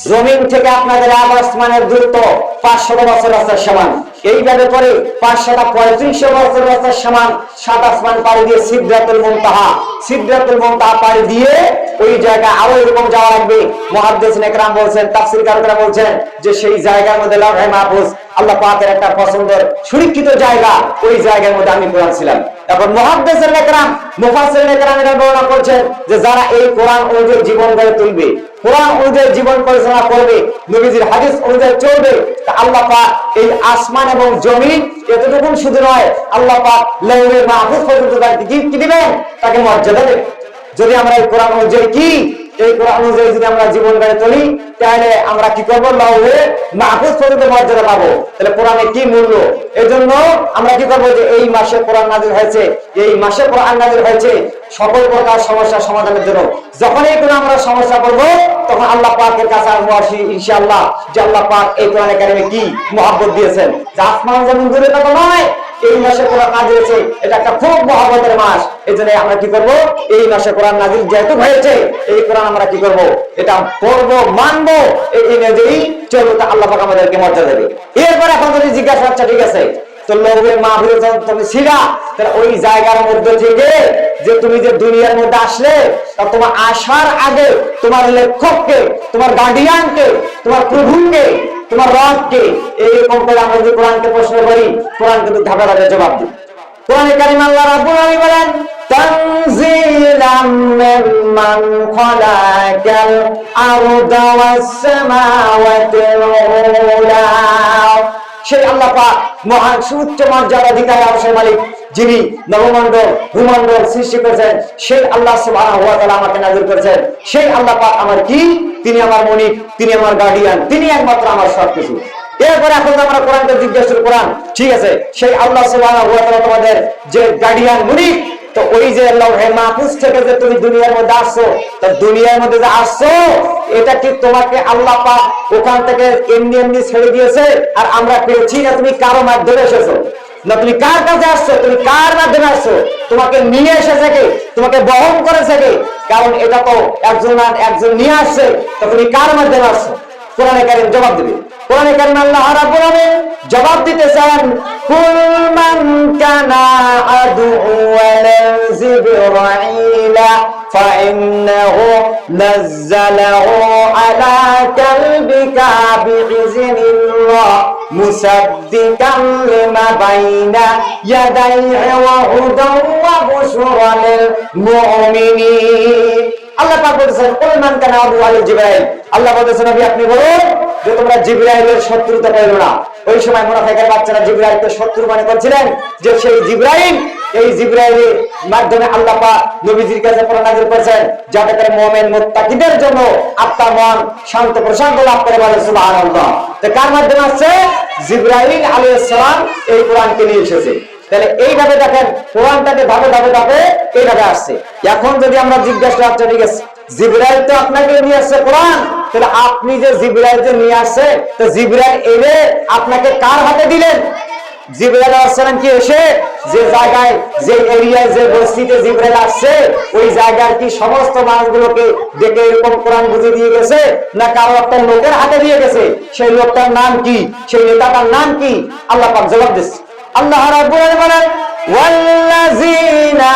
জমিন থেকে আপনাদের আসমানের দূরত্ব 500 বছর রাস্তার সমান, এইভাবে করে 535 বছর রাস্তার সমান সাত আসমান পাড়ি দিয়ে সিদরাতুল মুনতাহা পাড়ি দিয়ে ওই জায়গা আরো এরকম যাওয়া লাগবে। মুহাদ্দিসিন ইকরাম বলছেন, তাফসীরকাররা বলছেন যে সেই জায়গার মধ্যে লাওহে মাহফুজ আল্লাহ পাকের একটা পছন্দের সুরক্ষিত জায়গা, ওই জায়গার মধ্যে আমি কোরআন ছিলাম। এখন মুহাদ্দিসিন ইকরাম, মুফাসসিরিন ইকরাম এরা বর্ণনা করছেন যে যারা এই কোরআন অনুযায়ী জীবন গড়ে তুলবে, কোরআন অনুযায়ী জীবন পরিচালনা করবে, নবীজির হাদিস অনুযায়ী চলবে, তা আল্লাহ পাক এই আসমান এবং জমিন এতটুকু শুধু নয়, আল্লাহ পাক লাওহে মাহফুজ পর্যন্ত কি দিবেন? তাকে মর্যাদা দেবেন। যদি আমরা এই কোরআন অনুযায়ী কি এই কোরআন অনুযায়ী যদি আমরা জীবন গড়ে চলি, তাহলে আমরা কি করবো? লাউহে মাহফুজ পর্যন্ত মর্যাদা পাবো। তাহলে কোরআনের কি মূল্য? এই জন্য আমরা কি করবো? যে এই মাসে কোরআন নাযিল হয়েছে, এই মাসে কোরআন নাযিল হয়েছে সকল প্রকার সমস্যা সমাধানের জন্য। যখনই কোনো আমরা সমস্যা পড়বো, তখন আল্লাহ পাকের কাছে আসবো, আসি ইনশাআল্লাহ, যে আল্লাহ পাক এই কোরআনে কারিমে কি মহব্বত দিয়েছেন। যে আসমান জমিন দূরে কথা নয়, এই মাসে কোরআন নাযিল হয়েছে, এটা একটা খুব মহব্বতের মাস। এই জন্য আমরা কি করব? এই মাসে কোরআন নাযিল যেহেতু হয়েছে, এই কোরআন আমরা কি করব? এটা পড়বো, মানবো, এই অনুযায়ী চলবো, তা আল্লাহ পাক আমাদেরকে মর্যাদা দেবে। এরপর এখন যদি জিজ্ঞাসা হচ্ছে, ঠিক আছে, তো লোকের মাহফিলে যখন তুমি ছিলা, তাহলে ওই জায়গার মধ্যে থেকে যে তুমি যে দুনিয়ার মধ্যে আসলে, তা তোমার আসার আগে তোমার লেখককে, তোমার গার্ডিয়ানকে, তোমার প্রভুকে, তোমার রবকে, এইরকম করে আমরা যদি কোরআনকে প্রশ্ন করি, কোরআন কিন্তু ধাপে ধাপে জবাব দিই। কোরআনে কারিম আল্লাহ রাব্বুল আলামিন বলেন, তানজিলাম মিম্মান খালাকাল আরদা ওয়াস সামাওয়াতিল উলা। সেই আল্লাহ পাক মহান সুউচ্চ মর্যাদাধিকারী আরশের মালিক, যিনি নবমণ্ডল ভূমণ্ডল সৃষ্টি করেছেন, সেই আল্লাহ সুবহানাহু ওয়া তাআলা আমাকে নাযিল করেছেন। সেই আল্লাহ পাক আমার কি? তিনি আমার মনিব, তিনি আমার গার্ডিয়ান, তিনি একমাত্র আমার সবকিছু। এরপরে এখন আমরা কোরআনকে জিজ্ঞেস করি, কোরআন ঠিক আছে, সেই আল্লাহ সুবহানাহু ওয়া তাআলা তোমাদের যে গার্ডিয়ান, মনিব, তো ওই যে লাউহে মাহফুজ থেকে যে তুমি দুনিয়ার মধ্যে আসছো, তো দুনিয়ার মধ্যে যে আসছো, এটা কি তোমাকে আল্লাহ পাক ওখান থেকে এমনি এমনি ছেড়ে দিয়েছে আর আমরা পেয়েছি, না তুমি কারো মাধ্যমে এসেছো? না তুমি কার কাছে আসছো? তুমি কার মাধ্যমে আসছো? তোমাকে নিয়ে এসেছে কে? তোমাকে বহন করেছে কে? কারণ এটা তো একজন নিয়ে আসছে, তো তুমি কার মাধ্যমে আসছো? কোরআনে কারীম জবাব দিবে। কোরআনে কারীম আল্লাহ রাব্বুল আলামিন জবাব দিতেছেন, কুল মান কানা আদুওয়ালা জিবরাইলা ফাইন্নাহু নাযালাহু আলা কালবিকা বিইজনিল্লাহ মুসাদ্দিকান লিমা বাইনা ইয়াদাইহি ওয়া হুদান ওয়া বুশরা লিল মুমিনিন। আল্লাহ পাক বলেছেন, কুল মান কানা আদুওয়ালা জিবরাইল, আল্লাহ বলেছেন নবী আপনি বলুন যে তোমরা জিবরাইলের শত্রুতা করো না। ওই সময় মুনাফিকের বাচ্চারা জিবরাইলকে শত্রু মনে করছিলেন, যে সেই জিবরাইল, এই জিবরাইলের মাধ্যমে আল্লাহ পাক নবীজির কাছে কোরআন নাযিল করেছেন, যাতে করে মুমিন মুত্তাকিদের জন্য আত্মা মন শান্ত প্রশান্ত লাভ করে। বলে সুবহানাল্লাহ। তো কার মাধ্যমে আসছে? জিবরাইল আলাইহিস সালাম এই কোরআনকে নিয়ে এসেছে। তাহলে এইভাবে দেখেন, কোরআনটাকে ধাপে ধাপে ধাপে এইভাবে আসছে। এখন যদি আমরা জিজ্ঞাসা করতে, ঠিক আছে, জিবরাইল তো আপনাকে নিয়ে আসছে কোরআন, তাহলে আপনি যে জিবরাইল যে নিয়ে আসছে, তো জিবরাইল এনে আপনাকে কার হাতে দিলেন? জিবরাইল আলাইহিস সালাম কি এসে যে জায়গায়, যে এরিয়ায়, যে বস্তিতে জিবরাইল আসছে, ওই জায়গার কি সমস্ত মানুষগুলোকে দেখে এরকম কোরআন বুঝিয়ে দিয়ে গেছে, না কারো একটা লোকের হাতে দিয়ে গেছে? সেই লোকটার নাম কি? সেই নেতাটার নাম কি? আল্লাহ পাক জবাব দিচ্ছে। আল্লাহ রাব্বুল আলামিন বলেন, ওয়াল্লাযীনা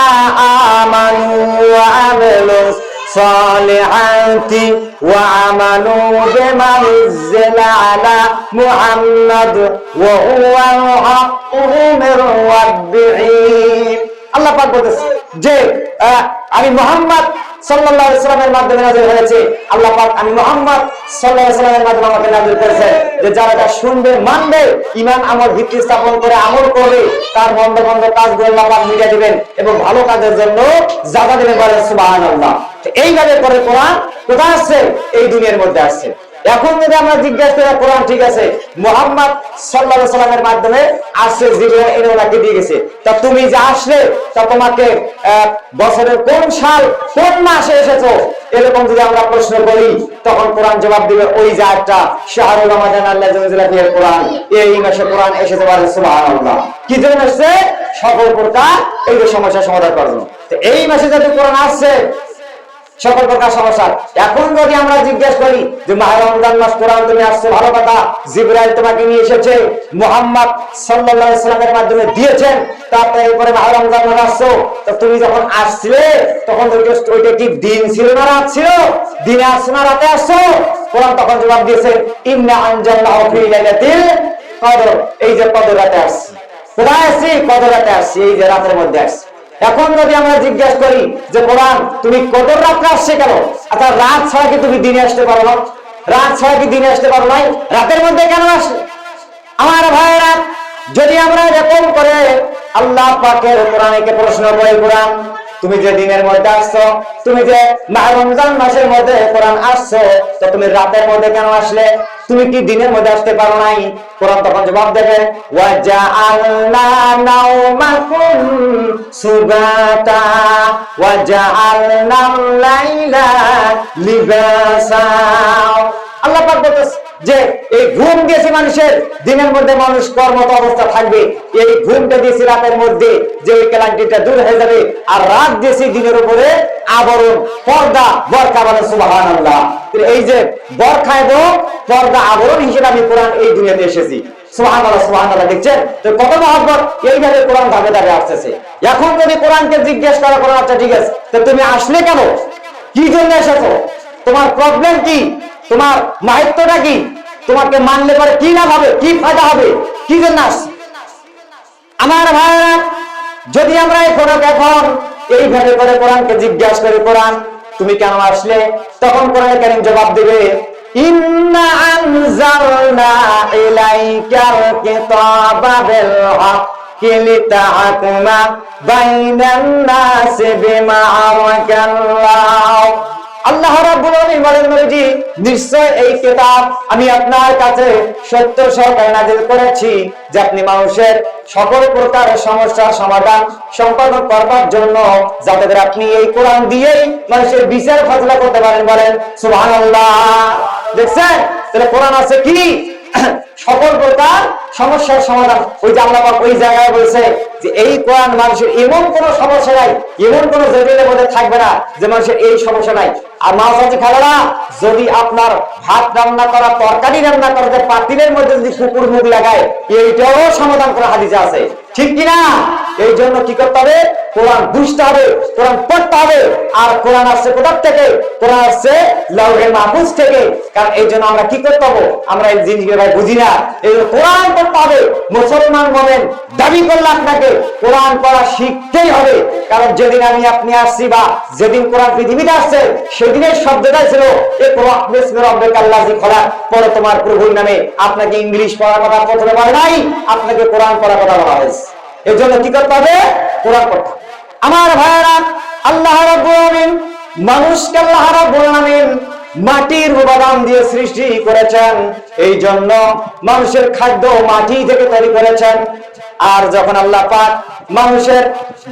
আমানু ওয়া আমিলুস সালিহাতি ওয়া আমানু বিমা উনজিলা আলা মুহাম্মাদ ওয়া হুয়াল হাক্কু মির রাব্বিহিম। আল্লাহ পাক বলেছে যে আমি মুহাম্মদ সাল্লাল্লাহু আলাইহি ওয়াসাল্লামের মাধ্যমে নাযিল হয়েছে। আল্লাহ পাক আমি মুহাম্মদ সাল্লাল্লাহু আলাইহি ওয়াসাল্লামের মাধ্যমে আমাকে নাযিল করেছেন, যে যারা এটা শুনবে, মানবে, ঈমান আমল ভিত্তি স্থাপন করে আমল করবে, তার মন্দ মন্দ কাজগুলো আল্লাহ পাক মিটিয়ে দিবেন এবং ভালো কাজের জন্য জাযা দিবেন। বলেন সুবহানাল্লাহ। এইভাবে করে কোরআন কোথায় আসছে? এই দুনিয়ার মধ্যে আসছে। এখন যদি আমরা জিজ্ঞাসা করি, কোরআন ঠিক আছে মুহাম্মদ সাল্লাল্লাহু আলাইহি ওয়াসাল্লামের মাধ্যমে আসছে, জিবরাইল এনে ওনাকে দিয়ে গেছে, তা তুমি যে আসলে, তা তোমাকে বছরের কোন সাল, কোন মাসে এসেছো, এরকম যদি আমরা প্রশ্ন করি, তখন কোরআন জবাব দিবে ওই যে একটা শাহরুল রমাদান আল্লাহ জাল্লা ফিল কোরআন, এই মাসে কোরআন এসেছে। বলে সুবহানাল্লাহ। কি জন্য আসছে? সকল প্রকার এই যে সমস্যা সমাধান করার জন্য। তো এই মাসে যদি কোরআন আসছে সকল প্রকার সমস্যা। এখন যদি আমরা জিজ্ঞেস করি যে মাহে রমজান মাস কোরআন তুমি আসছে, ভালো কথা, জিবরাইল তোমাকে নিয়ে এসেছে, মুহাম্মদ সাল্লাল্লাহু আলাইহি ওয়াসাল্লামের মাধ্যমে দিয়েছেন, তারপরে মাহে রমজান মাস আসছো, তো তুমি যখন আসছিলে তখন ওইটা কি দিন ছিল না রাত ছিল? দিনে আসছো না রাতে আসছো? কোরআন তখন জবাব দিয়েছে, ইন্না আনজালনাহু ফি লাইলাতিল কদর। এই যে কদর রাতে আসছে, কোথায় আসছি? কদর রাতে আসছি, এই যে রাতের মধ্যে আসছে। এখন যদি আমরা জিজ্ঞেস করি যে কোরআন তুমি কদর রাতে আসছে কেন? আচ্ছা, রাত ছাড়া কি তুমি দিনে আসতে পারো না? রাত ছাড়া কি দিনে আসতে পারো নাই? রাতের মধ্যে কেন আসলে? আমার ভাইরা, যদি আমরা এরকম করে আল্লাহ পাকের কোরআনকে প্রশ্ন করি, কোরআন তুমি যে দিনের মধ্যে আসছো, তুমি যে মাহে রমজান মাসের মধ্যে কোরআন আসছো, তো তুমি রাতের মধ্যে কেন আসলে? তুমি কি দিনের মধ্যে আসতে পারো নাই? কোরআন তখন জবাব দেবে, ওয়াজআলনা নাওমাকুম সুবাতা ওয়াজআলনা লাইলা লিবাসা। আল্লাহ পাক বলতেছে যে এই ঘুম দিয়েছে মানুষের, দিনের মধ্যে মানুষ কর্মরত অবস্থা থাকবে, এই ঘুমটা দিয়েছি রাতের মধ্যে যে ওই ক্লান্তিটা দূর হয়ে যাবে, আর রাত দিয়েছি দিনের উপরে আবরণ, পর্দা, বরকা। বলেন সুবহানাল্লাহ। এই যে বরকা এবং পর্দা আবরণ হিসেবে আমি কোরআন এই দুনিয়াতে এসেছি। সুবহানাল্লাহ, সুবহানাল্লাহ। দেখছেন তো কত মহব্বত, এইভাবে কোরআন ধাপে ধাপে আসতেছে। এখন যদি কোরআনকে জিজ্ঞেস করা, কোরআন আচ্ছা ঠিক আছে, তো তুমি আসলে কেন, কি জন্য এসেছো, তোমার প্রবলেম কি, তোমার মাহিত্যটা কি, তোমাকে মানলে পরে কি লাভ হবে, কি ফায়দা হবে, কি জন্য আসছে? আমার ভাইরা, যদি আমরা এখন এইভাবে করে কোরআনকে জিজ্ঞাসা করি, কোরআন তুমি কেন আসলে, তখন কোরআন কারীম জবাব দেবে, ইন্না আনজালনা ইলাইকাল কিতাবা বিল হাক্কি লিতাহকুমা বাইনান নাসি বিমা আরাকাল্লাহ। আল্লাহ রাব্বুল আলামিন বলেন, নবীজি নিশ্চয় এই কিতাব আমি আপনার কাছে সত্য সহকারে নাযিল করেছি যে আপনি মানুষের সকল প্রকার সমস্যার সমাধান সম্পাদন করবার জন্য, যাতে করে আপনি এই কোরআন দিয়েই মানুষের বিচার ফয়সালা করতে পারেন। বলেন সুবহানাল্লাহ। দেখছেন তাহলে কোরআন আছে কি সকল প্রকার সমস্যার সমাধান। ওই যে আল্লাহ পাক ওই জায়গায় বলছে যে এই কোরআন মানুষের এমন কোন সমস্যা নাই, এমন কোন জটিলের মধ্যে থাকবে না যে মানুষের এই সমস্যা নাই। আর মাছ আছে খাবেনা, যদি আপনার ভাত রান্না করা, তরকারি রান্না করা যে পাতিলের মধ্যে যদি কুকুর মুখ লাগায়, এইটাও সমাধান করা হাদিসে আছে, ঠিক কিনা? এই জন্য কি করতে হবে, কোরআন বুঝতে হবে, কোরআন পড়তে হবে। আর কোরআন আসছে কোথা থেকে? কোরআন আসছে লাউহে মাহফুজ থেকে। কারণ এই জন্য আমরা কি করতে হবে, আমরা এই জিনিসগুলো বুঝি না। এই কোরআন পড়তে হবে। মুসলমান বলেন দাবি করলে আপনাকে কোরআন পড়া শিখতেই হবে। কারণ যেদিন আমি আপনি আসছি, বা যেদিন কোরআন পৃথিবীতে আসছে, সেদিনের শব্দটাই ছিল ইকরা বিসমি রাব্বিকাল্লাযী খলাক, পড়ো তোমার প্রভুর নামে। আপনাকে ইংলিশ পড়ার কথা প্রথমে বলে নাই, আপনাকে কোরআন পড়ার কথা বলা হয়েছে। এই জন্য কি করতে হবে, কোরআন পড়তে হবে। আমার ভাইয়েরা, আল্লাহ রাব্বুল আলামিন মানুষকে আল্লাহ রাব্বুল আলামিন মাটির উপাদান দিয়ে সৃষ্টি করেছেন। এই জন্য মানুষের খাদ্য মাটি থেকে তৈরি করেছেন। আর যখন আল্লাহ পাক মানুষের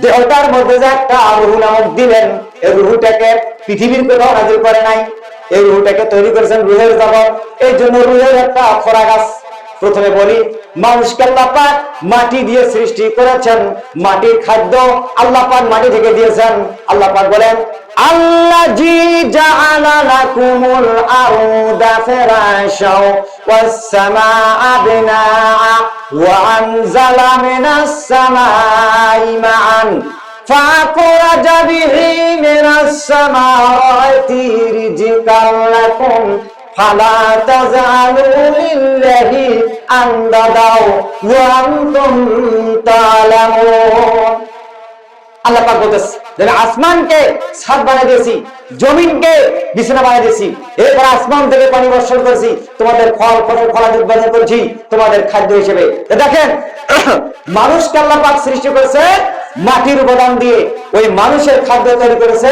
দেহটার মধ্যে যে একটা রূহ নামক দিলেন, এই রূহটাকে পৃথিবীর কোথাও নাযিল করে নাই, এই রূহটাকে তৈরি করেছেন রূহের জগৎ। এই জন্য রূহের একটা খোরাক আছে। প্রথমে বলি, মানুষকে আল্লাহ পাক মাটি দিয়ে সৃষ্টি করেছেন, মাটির খাদ্য আল্লাহ পাক মাটি থেকে দিয়েছেন। আল্লাহ পাক বলেন, আল্লাযী জাআলা লাকুমুল আরদা ফিরাশাও ওয়াস সামাআ বিনাআ ওয়া আনজালা মিনাস সামাই মাআন فأخرج به من الثمرات رزقا لكم فلا تجعلوا لله أندادا وأنتم تعلمون। আল্লাহ পাক বলতেছে যে আসমানকে ছাদ বানিয়ে দিয়েছি, জমিনকে বিছানা বানিয়ে দিয়েছি, এরপর আসমান থেকে পানি বর্ষণ করেছি, তোমাদের ফল ফসল ফলাদি উৎপাদন করেছি তোমাদের খাদ্য হিসেবে। দেখেন, মানুষকে আল্লাহ পাক সৃষ্টি করেছে মাটির উপাদান দিয়ে। ওই মানুষের খাদ্য তৈরি করেছে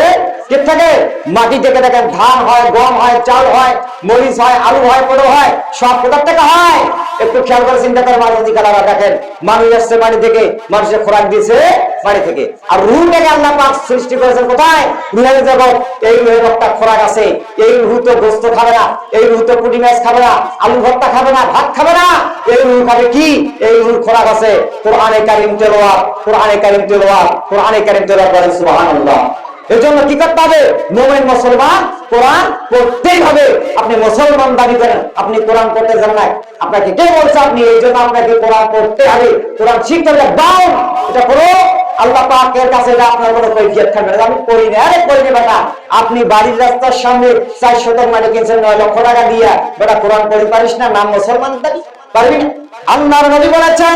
কি থেকে? মাটি থেকে। দেখেন, ধান হয়, গম হয়, চাল হয়, মরিচ হয়, আলু হয়, পটল হয়, সব কোথা থেকে হয়? একটু খেয়াল করে চিন্তা করে মানুষ দিকালারা দেখেন, মানুষ আসছে মাটি থেকে, মানুষের খোরাক দিয়েছে মাটি থেকে। আর রুহটাকে আল্লাহ পাক সৃষ্টি করেছেন কোথায়? রুহের জগৎ। এই রুহের একটা খোরাক আছে। এই রুহ তো গোস্ত খাবে না, এই রুহ তো পুঁটি মাছ খাবে না, আলু ভর্তা খাবে না, ভাত খাবে না। এই রুহ খাবে কি? এই রুহ খোরাক আছে কোরআনে কারীম তেলাওয়াত, কোরআনে কারীম তেলাওয়াত, কোরআনে কারীম তেলাওয়াত। বলেন সুবহানাল্লাহ। এর জন্য কি করতে হবে? মুমিন মুসলমান কোরআন পড়তেই হবে। আপনি মুসলমান দাবি করেন, আপনি কোরআন পড়তে জানেন না, আপনাকে কে বলছে আপনি? এই জন্য আপনাকে কোরআন পড়তে হবে, কোরআন শিখতে হবে। দাও এটা পড়ো, আল্লাহ পাকের কাছে এটা আপনার কোনো কৈফিয়ত থাকবে না। আমি করি না, আরে করি না বেটা। আপনি বাড়ির রাস্তার সামনে 4 শতক মাটি কিনছেন 9 লক্ষ টাকা দিয়া, বেটা কোরআন পড়তে পারিস না, নাম মুসলমান দাবি পারবি না? আল্লাহর নবী বলেছেন,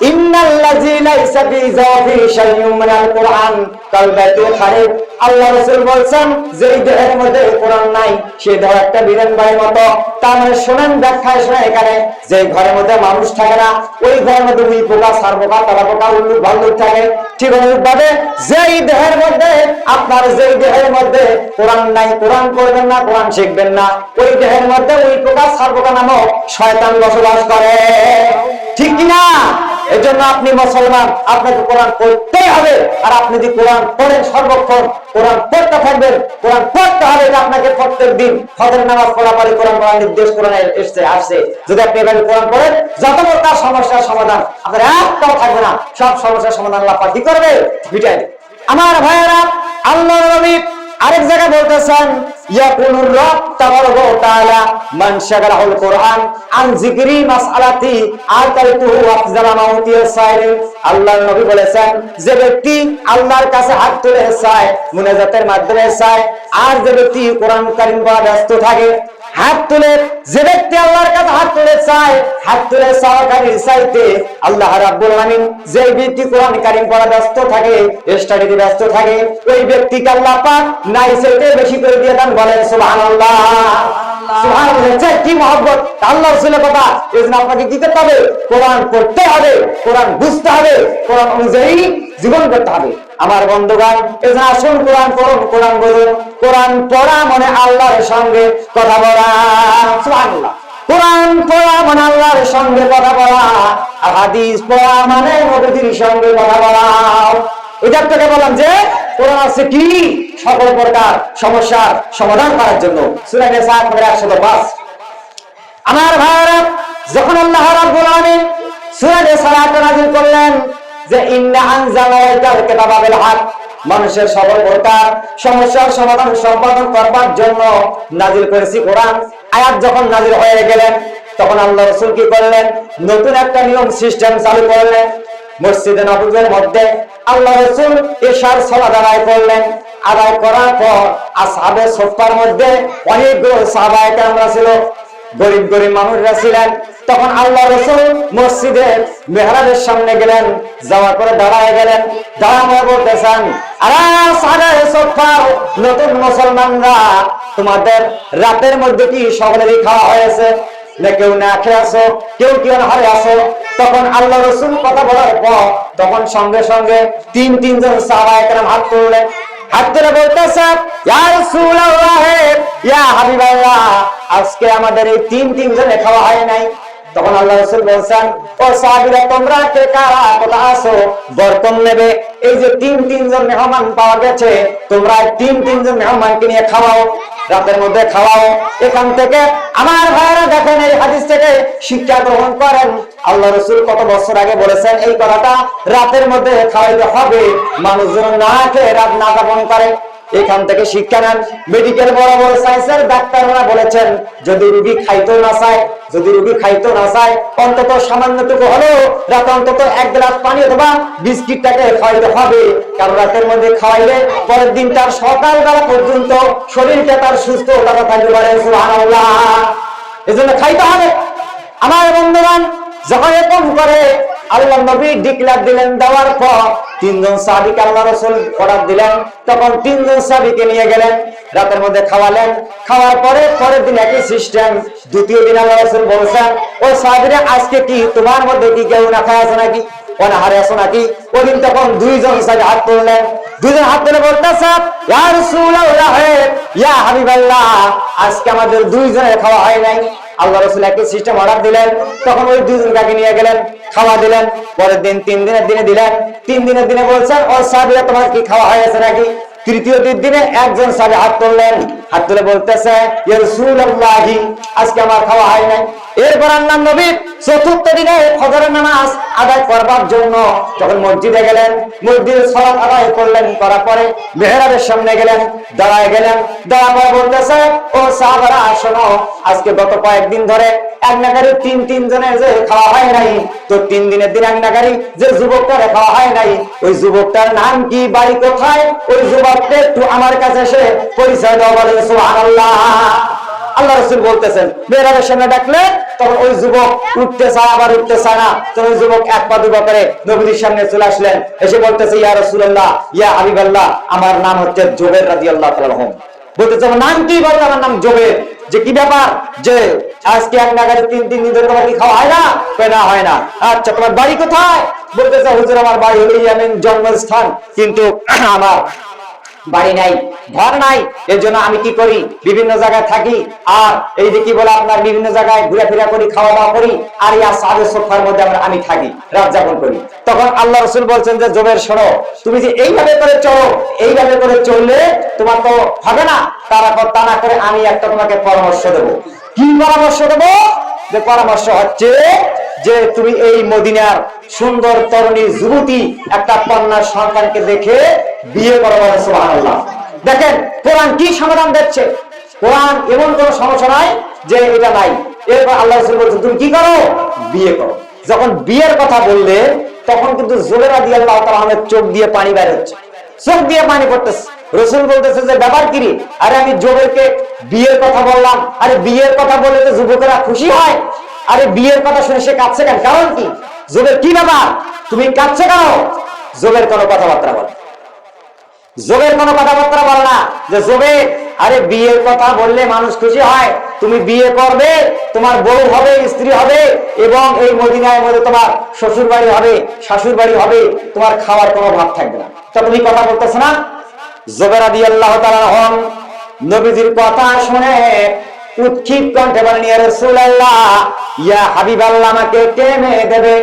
ইন্নাল্লাযী লাইসা ফি যাফি শাইউম মিনাল কুরআন কাল বাইতুল খারিব। আল্লাহ রাসূল বলেন যে দেহের মধ্যে কোরআন নাই সে দেহ একটা বিরান বাড়ির মতো। তার মানে শুনেন, ব্যাখ্যায় শুনেন, এখানে যে ঘরের মধ্যে মানুষ থাকে না ওই ঘরের মধ্যে উই পোকা, সার পোকা, তারা পোকা, উল্লুক ভাল্লুক থাকে। ঠিক অনুরূপভাবে যেই দেহের মধ্যে আপনার যেই দেহের মধ্যে কোরআন নাই, কোরআন পড়বেন না, কোরআন শিখবেন না, ওই দেহের মধ্যে উই পোকা, সার পোকা নামক শয়তান বসবাস করে। ঠিক কিনা? এই জন্য আপনি মুসলমান, আপনাকে কোরআন পড়তেই হবে। আর আপনি যদি কোরআন পড়েন সর্বক্ষণ কোরআন পড়তে থাকবেন, কোরআন পড়তে হবে। আপনাকে প্রত্যেক দিন ফজর নামাজ পড়া পরে কোরআন পড়ার নির্দেশ কোরআনে আসছে। যদি আপনি এভাবে কোরআন পড়েন, যত বড় তার সমস্যার সমাধান আপনার একটাও থাকবে না। সব সমস্যার সমাধান আল্লাহ পাক কি করবে? মিটাই দেবে। আমার ভাইয়েরা, আল্লাহর নবী আরেক জায়গায় বলতেছেন, ইয়াকুলুর রাব তাবারাকা ওয়া তাআলা মান শাগালাহুল কুরআন আন যিকরি মাসআলাতি আতাইতুহু আফজালা মাউতিয়া সাইরিন। আল্লাহর নবী বলেছেন, যে ব্যক্তি আল্লাহর কাছে হাত তুলে চায়, মুনাজাতের মাধ্যমে চায়, আর যে ব্যক্তি কোরআন কারীম পড়া ব্যস্ত থাকে, হাত তুলে যে ব্যক্তি আল্লাহর কাছে হাত তুলে চায়, হাত তুলে চাওয়াকারীর চাইতে আল্লাহ রাব্বুল আলামিন যে ব্যক্তি কোরআন কারীম পড়া ব্যস্ত থাকে, স্টাডিতে ব্যস্ত থাকে, ওই ব্যক্তিকে আল্লাহ পাক নাই চাইতে বেশি করে দিয়ে দেন। বলেন সুবহানাল্লাহ। সুবহানাল্লাহ। কি মহব্বত আল্লাহর রাসূলের কথা। এজন্য আপনাকে কি করতে হবে? কোরআন পড়তে হবে, কোরআন বুঝতে হবে, কোরআন অনুযায়ী জীবন করতে হবে। আমার বন্ধুগণ, এজন্য আসুন কোরআন পড়ুন, কোরআন বলুন। কোরআন পড়া মানে আল্লাহর সঙ্গে কথা বলা। সুবহানাল্লাহ। কোরআন পড়া মানে আল্লাহর সঙ্গে কথা বলা, আর হাদিস পড়া মানে নবীর সঙ্গে কথা বলা। এটা থেকে বললাম যে কোরআন আছে কি? সকল প্রকার সমস্যার সমাধান করার জন্য। সূরা নিসা 105। আমার ভাইরা, যখন আল্লাহ রাব্বুল আলামিন সূরা নিসা নাযিল করলেন যে ইন্না আনজালনাল কিতাবা বিল হক, মানুষের সকল প্রকার সমস্যার সমাধান সম্পাদন করবার জন্য নাযিল করেছি কোরআন। আয়াত যখন নাযিল হয়ে গেলেন, তখন আল্লাহ রাসূল কি করলেন? নতুন একটা নিয়ম সিস্টেম চালু করলেন। মসজিদে নববীর মধ্যে আল্লাহ রাসূল ইশার সালাত আদায় করলেন। আদায় করার পর আসহাবে সুফফার মধ্যে অনেকগুলো সাহাবায়ে কেরামরা ছিল, গরিব গরিব মানুষরা ছিলেন। তখন আল্লাহ রাসূল মসজিদের মেহরাবের সামনে গেলেন, যাওয়ার পরে দাঁড়ায় গেলেন। দাঁড়ায় বলতেছেন, আরে সাহাবায়ে সুফফা, নতুন মুসলমানরা, তোমাদের রাতের মধ্যে কি সকলেরই খাওয়া হয়েছে? না কেউ না খেয়ে আসো, কেউ কেউ হারে আসো? তখন আল্লাহ রাসূল কথা বলার পর তখন সঙ্গে সঙ্গে তিনজন সাহাবায়ে কেরাম হাত তুললেন। হাত তুলে বলতেছে, ইয়া রাসূলুল্লাহ, ইয়া হাবিবাল্লাহ, আজকে আমাদের এই তিনজনে খাওয়া হয় নাই। তখন আল্লাহ রাসূল বলেন, ও সাহাবীরা, তোমরা কে কারা কোথা আসো? বরকত নেবে। এই যে তিনজন মেহমান পাওয়া গেছে, তোমরা তিনজন মেহমানকে নিয়ে খাওয়াও, রাতের মধ্যে খাওয়াও। এখান থেকে আমার ভাইরা দেখেন, এই হাদিস থেকে শিক্ষা গ্রহণ করেন। আল্লাহ রাসূল কত বছর আগে বলেছেন এই কথাটা, রাতের মধ্যে খাওয়াইতে হবে, মানুষজন না খেয়ে রাত না যাপন করে। এখান থেকে শিক্ষা নেন। মেডিকেল বড় বড় সায়েন্সের ডাক্তাররা বলেছেন, যদি রোগী খাইতো না চায়, অন্তত সামান্যটুকু হলেও রাতে অন্তত এক গ্লাস পানি অথবা বিস্কিটটাকে খাওয়াইতে হবে। কারণ রাতের মধ্যে খাওয়াইলে পরের দিন তার সকালবেলা পর্যন্ত শরীরটা তার সুস্থ থাকতে পারে। সুবহানাল্লাহ। এজন্য খাইতে হবে। আমার বন্ধুগণ, যখন এরকম করে আল্লাহ নবী ডিক্লার দিলেন, দেওয়ার পর তিনজন সাহাবীকে আল্লাহ রাসূল অর্ডার দিলেন। তখন তিনজন সাহাবীকে নিয়ে গেলেন, রাতের মধ্যে খাওয়ালেন। খাওয়ার পরে পরের দিন একই সিস্টেম। দ্বিতীয় দিন আল্লাহ রাসূল বলেছেন, ও সাহাবীরা, আজকে কি তোমার মধ্যে কি কেউ না খায় আছে নাকি, অনাহারে আছো নাকি? ওই দিন তখন দুইজন সাহাবী হাত তুললেন। দুইজন হাত তুলে বলতেছে, ইয়া রাসূলুল্লাহ, ইয়া হাবিবাল্লাহ, আজকে আমাদের দুইজনের খাওয়া হয় নাই। আল্লাহ রাসূল একই সিস্টেম অর্ডার দিলেন। তখন ওই দুইজনকে নিয়ে গেলেন, খাওয়া দিলেন। পরের দিন তিন দিনের দিনে দিলেন। তিন দিনের দিনে বলছেন, ও সাহাবীরা, তোমার কি খাওয়া হয়েছে নাকি? তৃতীয় দিনে একজন সাহাবী হাত তুললেন। হাত তুলে বলতেছে, ইয়া রাসূলুল্লাহ, আজকে আমার খাওয়া হয় নাই। এরপর আল্লাহর নবী চতুর্থ দিনে ফজরের নামাজ আদায় করবার জন্য যখন মসজিদে গেলেন, মসজিদে সালাত আদায় করলেন। করার পরে মেহরাবের সামনে গেলেন, দাঁড়ায় গেলেন। দাঁড়ার পর বলতেছে, ও সাহাবারা, শোনো, আজকে গত কয়েকদিন ধরে এক নাগারি তিনজনের যে খাওয়া হয় নাই, তো 3 দিনের দিন এক নাগারি যে যুবকটার খাওয়া হয় নাই, ওই যুবকটার নাম কি, বাড়ি কোথায়? ওই যুবকটা একটু আমার কাছে এসে পরিচয় দাও। বলে সুবহানাল্লাহ। আল্লাহ রাসূল বলতেছেন মেহরাবের সামনে ডাকলে তখন ওই যুবক উঠতে চায় আবার উঠতে চায় না, তো ওই যুবক এক পা দুই পা করে নবীর সামনে চলে আসলেন, এসে বলতেছে ইয়া রাসূলুল্লাহ ইয়া হাবিবাল্লাহ, আমার নাম হচ্ছে জুবাইর রাদিয়াল্লাহু তাআলা আনহু। বলতেছে আমার নাম কি? বলতে আমার নাম জুবাইর। যে কি ব্যাপার, যে আজকে এক নাগারে 3 দিন ধরে তোমার কি খাওয়া হয় না? না হয় না। আচ্ছা তোমার বাড়ি কোথায়? বলতেছে হুজুর আমার বাড়ি হলো ইয়ামেন, জন্মস্থান, কিন্তু আমার বাড়ি নাই, ঘর নাই, এর জন্য আমি কি করি বিভিন্ন জায়গায় থাকি, আর এই যে কি বলে আপনার বিভিন্ন জায়গায় ঘুরাফেরা করি, খাওয়া দাওয়া করি, আর এই সাহায্য সোফার মধ্যে আমি থাকি, রাত যাপন করি। তখন আল্লাহ রাসূল বলছেন যে জুবাইর শোনো, তুমি যে এইভাবে করে চলো, এইভাবে করে চললে তোমার তো হবে না, তা না করে আমি একটা তোমাকে পরামর্শ দেব। কি পরামর্শ দেব? যে পরামর্শ হচ্ছে যে তুমি এই মদিনার সুন্দর তরুণী যুবতী একটা কন্যা সন্তানকে দেখে বিয়ে করো। সুবহানাল্লাহ। দেখেন কোরআন কি সমাধান দিচ্ছে। কোরআন এমন কোন সমস্যা নাই যে এটা নাই। এরপর আল্লাহ রাসূল বলছেন তুমি কি করো? বিয়ে করো। যখন বিয়ের কথা বললে তখন কিন্তু জুবাইর রাদিয়াল্লাহু তাআলা আনহুর চোখ দিয়ে পানি বের হচ্ছে, চোখ দিয়ে পানি পড়তেছে। রাসূল বলতেছে যে ব্যাপার কি রে? আরে আমি জুবাইরকে বিয়ের কথা বললাম। আরে বিয়ের কথা বললে তো যুবকেরা খুশি হয়। আরে বিয়ের কথা শুনে সে কাঁদছে কেন? কারণ কি? জুবাইর কি ব্যাপার, তুমি কাঁদছে কেন? জুবাইর কোনো কথাবার্তা বলে, জুবাইর কোনো কথাবার্তা বলে না। যে জুবাইর আরে বিয়ের কথা বললে মানুষ খুশি হয়, তুমি বিয়ে করবে, তোমার বউ হবে, স্ত্রী হবে, এবং এই মদিনার মধ্যে তোমার শ্বশুর বাড়ি হবে, শাশুড় বাড়ি হবে, তোমার খাওয়ার কোনো ভাব থাকবে না, তা তুমি কথা বলতেছো না? জুবাইর রাদিয়াল্লাহু তাআলা আনহু নবীজির কথা শুনে উৎক্ষিপ্ত কণ্ঠে বলেন ইয়া রাসূলুল্লাহ ইয়া হাবিবাল্লাহ, আমাকে কে মেয়ে দেবে?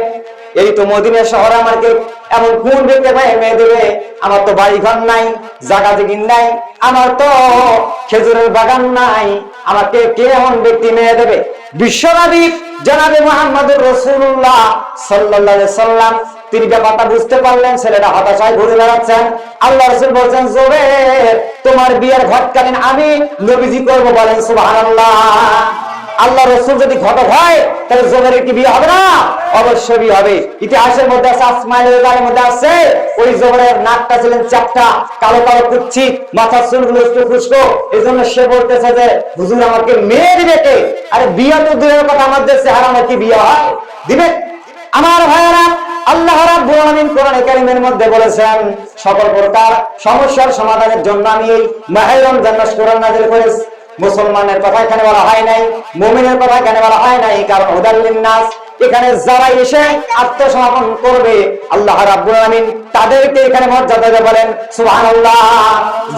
এই তো মদিনা শহরে আমাকে এমন কোন ব্যক্তি মেয়ে দেবে? আমার তো বাড়ি ঘর নাই, জায়গা জমিন নাই, আমার তো খেজুরের বাগান নাই, আমাকে কে এমন ব্যক্তি মেয়ে দেবে? বিশ্বনবী জনাবে মুহাম্মদুর রাসূলুল্লাহ সাল্লাল্লাহু আলাইহি সাল্লাম তিনি ব্যাপারটা বুঝতে পারলেন, ছেলেটা হতাশায় ঘুরে বেড়াচ্ছেন। আল্লাহ রাসূল বলছেন জুবাইর তোমার বিয়ের ঘটকালীন আমি নবীজি করব, বলেন সুবহানাল্লাহ। আল্লাহ রাসূল যদি ঘটক হয় তাহলে জুবাইরের কি বিয়ে হবে না? অবশ্যই বিয়ে হবে। ইতিহাসের মধ্যে আছে, আসমাইলের গানের মধ্যে আছে, ওই জুবাইরের নাকটা ছিলেন চাপটা, কালো কালো কুচ্ছি, মাথার চুলগুলো একটু খুশকো, এজন্য সে বলতেছে যে হুজুর আমাকে মেয়ে দিবে কে? আরে বিয়ে তো দূরের কথা, আমাদের চেহারা আমার কি বিয়ে হয়? দিবে? আমার ভাইয়েরা, আল্লাহ রাব্বুল আলামিন কোরআনে কারীমের মধ্যে বলেছেন সকল প্রকার সমস্যার সমাধানের জন্য আমি এই মাহে রমজান মাস কোরআন নাযিল করেছি। মুসলমানের কথা এখানে বলা হয় নাই, মুমিনের কথা এখানে বলা হয় নাই, কারণ হুদাল লিন-নাস, এখানে যারা এসে আত্মসমর্পণ করবে আল্লাহ রাব্বুল আলামিন তাদেরকে এখানে মর্যাদা দেবেন, বলেন সুবহানাল্লাহ।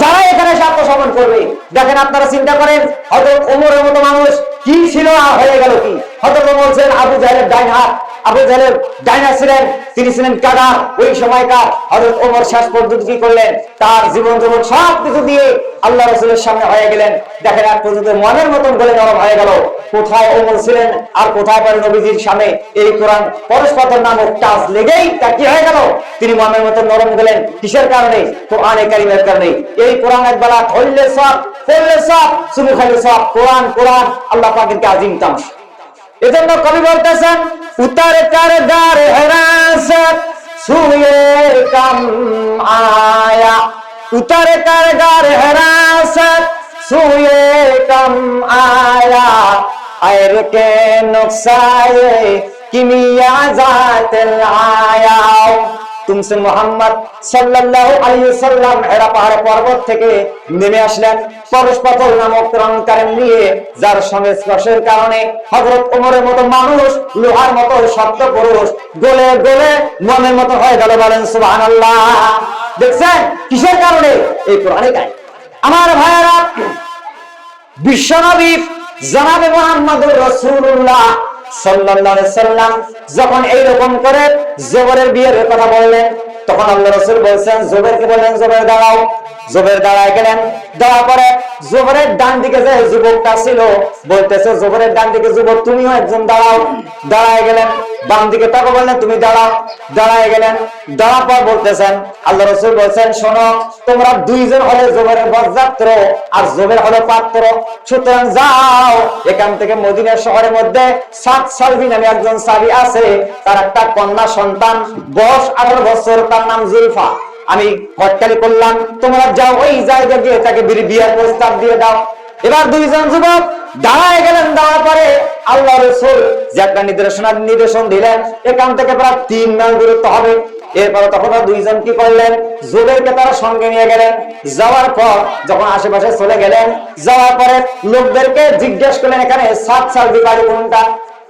যারা এখানে আত্মসমর্পণ করবে, দেখেন আপনারা চিন্তা করেন হযরত ওমরের মতো মানুষ কি ছিল আর হয়ে গেল কি? হযরত ওমর ছিলেন আবু জাহেলের ডাইন হাত, আবু জাহেলের ডাইনা ছিলেন, তিনি ছিলেন কাদার। ওই সময়কার হযরত ওমর শেষ পর্যন্ত কি করলেন? তার জীবন জীবন সব কিছু দিয়ে আল্লাহ রাসূলের সামনে হয়ে গেলেন। দেখেন এক পর্যন্ত মনের মতন বলে নরম হয়ে গেল। কোথায় ওমর ছিলেন আর কোথায় পরে নবীজির সামনে এই কোরআন পরস্পর নামক টাচ লেগেই তা কি হয়ে গেল? তিনি মনের মতন নরম গেলেন। কিসের কারণে? কোরআনে কারীমের কারণে। এই কোরআন একবেলা ধরলে সব, পড়লে সব, শুধু খালি সব কোরআন কোরআন, আল্লাহ পাকের আজিম তামাশা। এজন্য কবি বলতেছেন উতার কারদার হেরাসত সুয়ে কম আয়া, উতার কারদার হেরাসত সুয়ে কম আয়া, আয়ের কে নুকসায়ে কিমিয়া জাতিল আয়া। তুমসে মুহাম্মদ সাল্লাল্লাহু আলাইহি ওয়াসাল্লাম হেরা পাহাড় পর্বত থেকে নেমে আসলেন পরস্পর নামক কোরআন কারীম নিয়ে, যার সঙ্গে স্পর্শের কারণে হযরত ওমরের মতো মানুষ লোহার মতো শক্ত পুরুষ গলে গলে মনের মতো হয়ে গেল, বলেন সুবহানাল্লাহ। দেখছেন কিসের কারণে? এই কোরআনে কারীম। আমার ভাইয়েরা, বিশ্বনবী জনাবে মুহাম্মদুর রাসূলুল্লাহ সাল্লাল্লাহু আলাইহি সাল্লাম যখন এইরকম করে জুবাইরের বিয়ের কথা বললেন, তখন আল্লাহ রাসূল বলেন জুবাইরকে বললেন জুবাইর দাঁড়াও। জুবাইর দাঁড়ায় গেলেন। দাঁড়া পরে জুবাইরের ডান দিকে যে যুবকটা ছিল বলতেছে জুবাইরের ডান দিকে যুবক তুমিও একজন দাঁড়াও। দাঁড়ায় গেলেন। বাম দিকে তাকে বললেন তুমি দাঁড়াও। দাঁড়ায় গেলেন। দাঁড়া পর বলতেছেন আল্লাহ রাসূল বলেন শোনো, তোমরা দুইজন হলে জুবাইরের বরযাত্র আর জুবাইর হলো পাত্র, সুতরাং যাও এখান থেকে মদিনা শহরের মধ্যে সাদ সালবি নামে একজন সাহাবী আছে, তার একটা কন্যা সন্তান, বয়স 18 বছর, তার নাম জুলফা। আমি হটকালি করলাম, তোমরা যাও ওই জায়গা গিয়ে তাকে বিয়ের প্রস্তাব দিয়ে দাও। এবার দুইজন যুবক দাঁড়ায় গেলেন। দাঁড়ার পরে আল্লাহ রাসূল যে একটা নির্দেশন দিলেন, এখান থেকে প্রায় 3 মাইল দূরত্ব হবে। এরপরে তখন দুইজন কি করলেন, জুবাইরকে তারা সঙ্গে নিয়ে গেলেন। যাওয়ার পর যখন আশেপাশে চলে গেলেন, যাওয়ার পরে লোকদেরকে জিজ্ঞেস করলেন এখানে সাত সালবি বাড়ি কোনটা।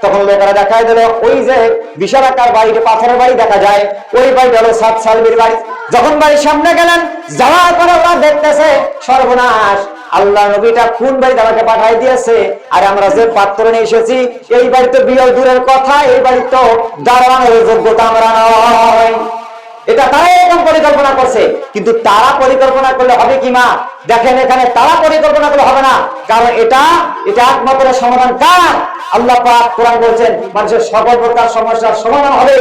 তখন লোকেরা দেখায় দিল ওই যে বিশাল আকার বাড়িতে পাথরের বাড়ি দেখা যায়, ওই বাড়িটা হলো সাত সালবির বাড়ি। যখন বাড়ির সামনে গেলেন, যাওয়ার পরে ওরা দেখতেছে সর্বনাশ, আল্লাহ নবীটা কোন বাড়িতে আমাকে পাঠাই দিয়েছে, আর আমরা যে পাত্র নিয়ে এসেছি এই বাড়িতে বিয়ের দূরের কথা, এই বাড়িতে তো দাঁড়ানোর যোগ্যতা আমরা নয়। এটা তারা এরকম পরিকল্পনা করছে, কিন্তু তারা পরিকল্পনা করলে হবে কি মা? দেখেন এখানে তারা পরিকল্পনা করলে হবে না, কারণ এটা একমাত্র সমাধান কার? আল্লাহ পাক কোরআন বলছেন মানুষের সকল প্রকার সমস্যার সমাধান হবে।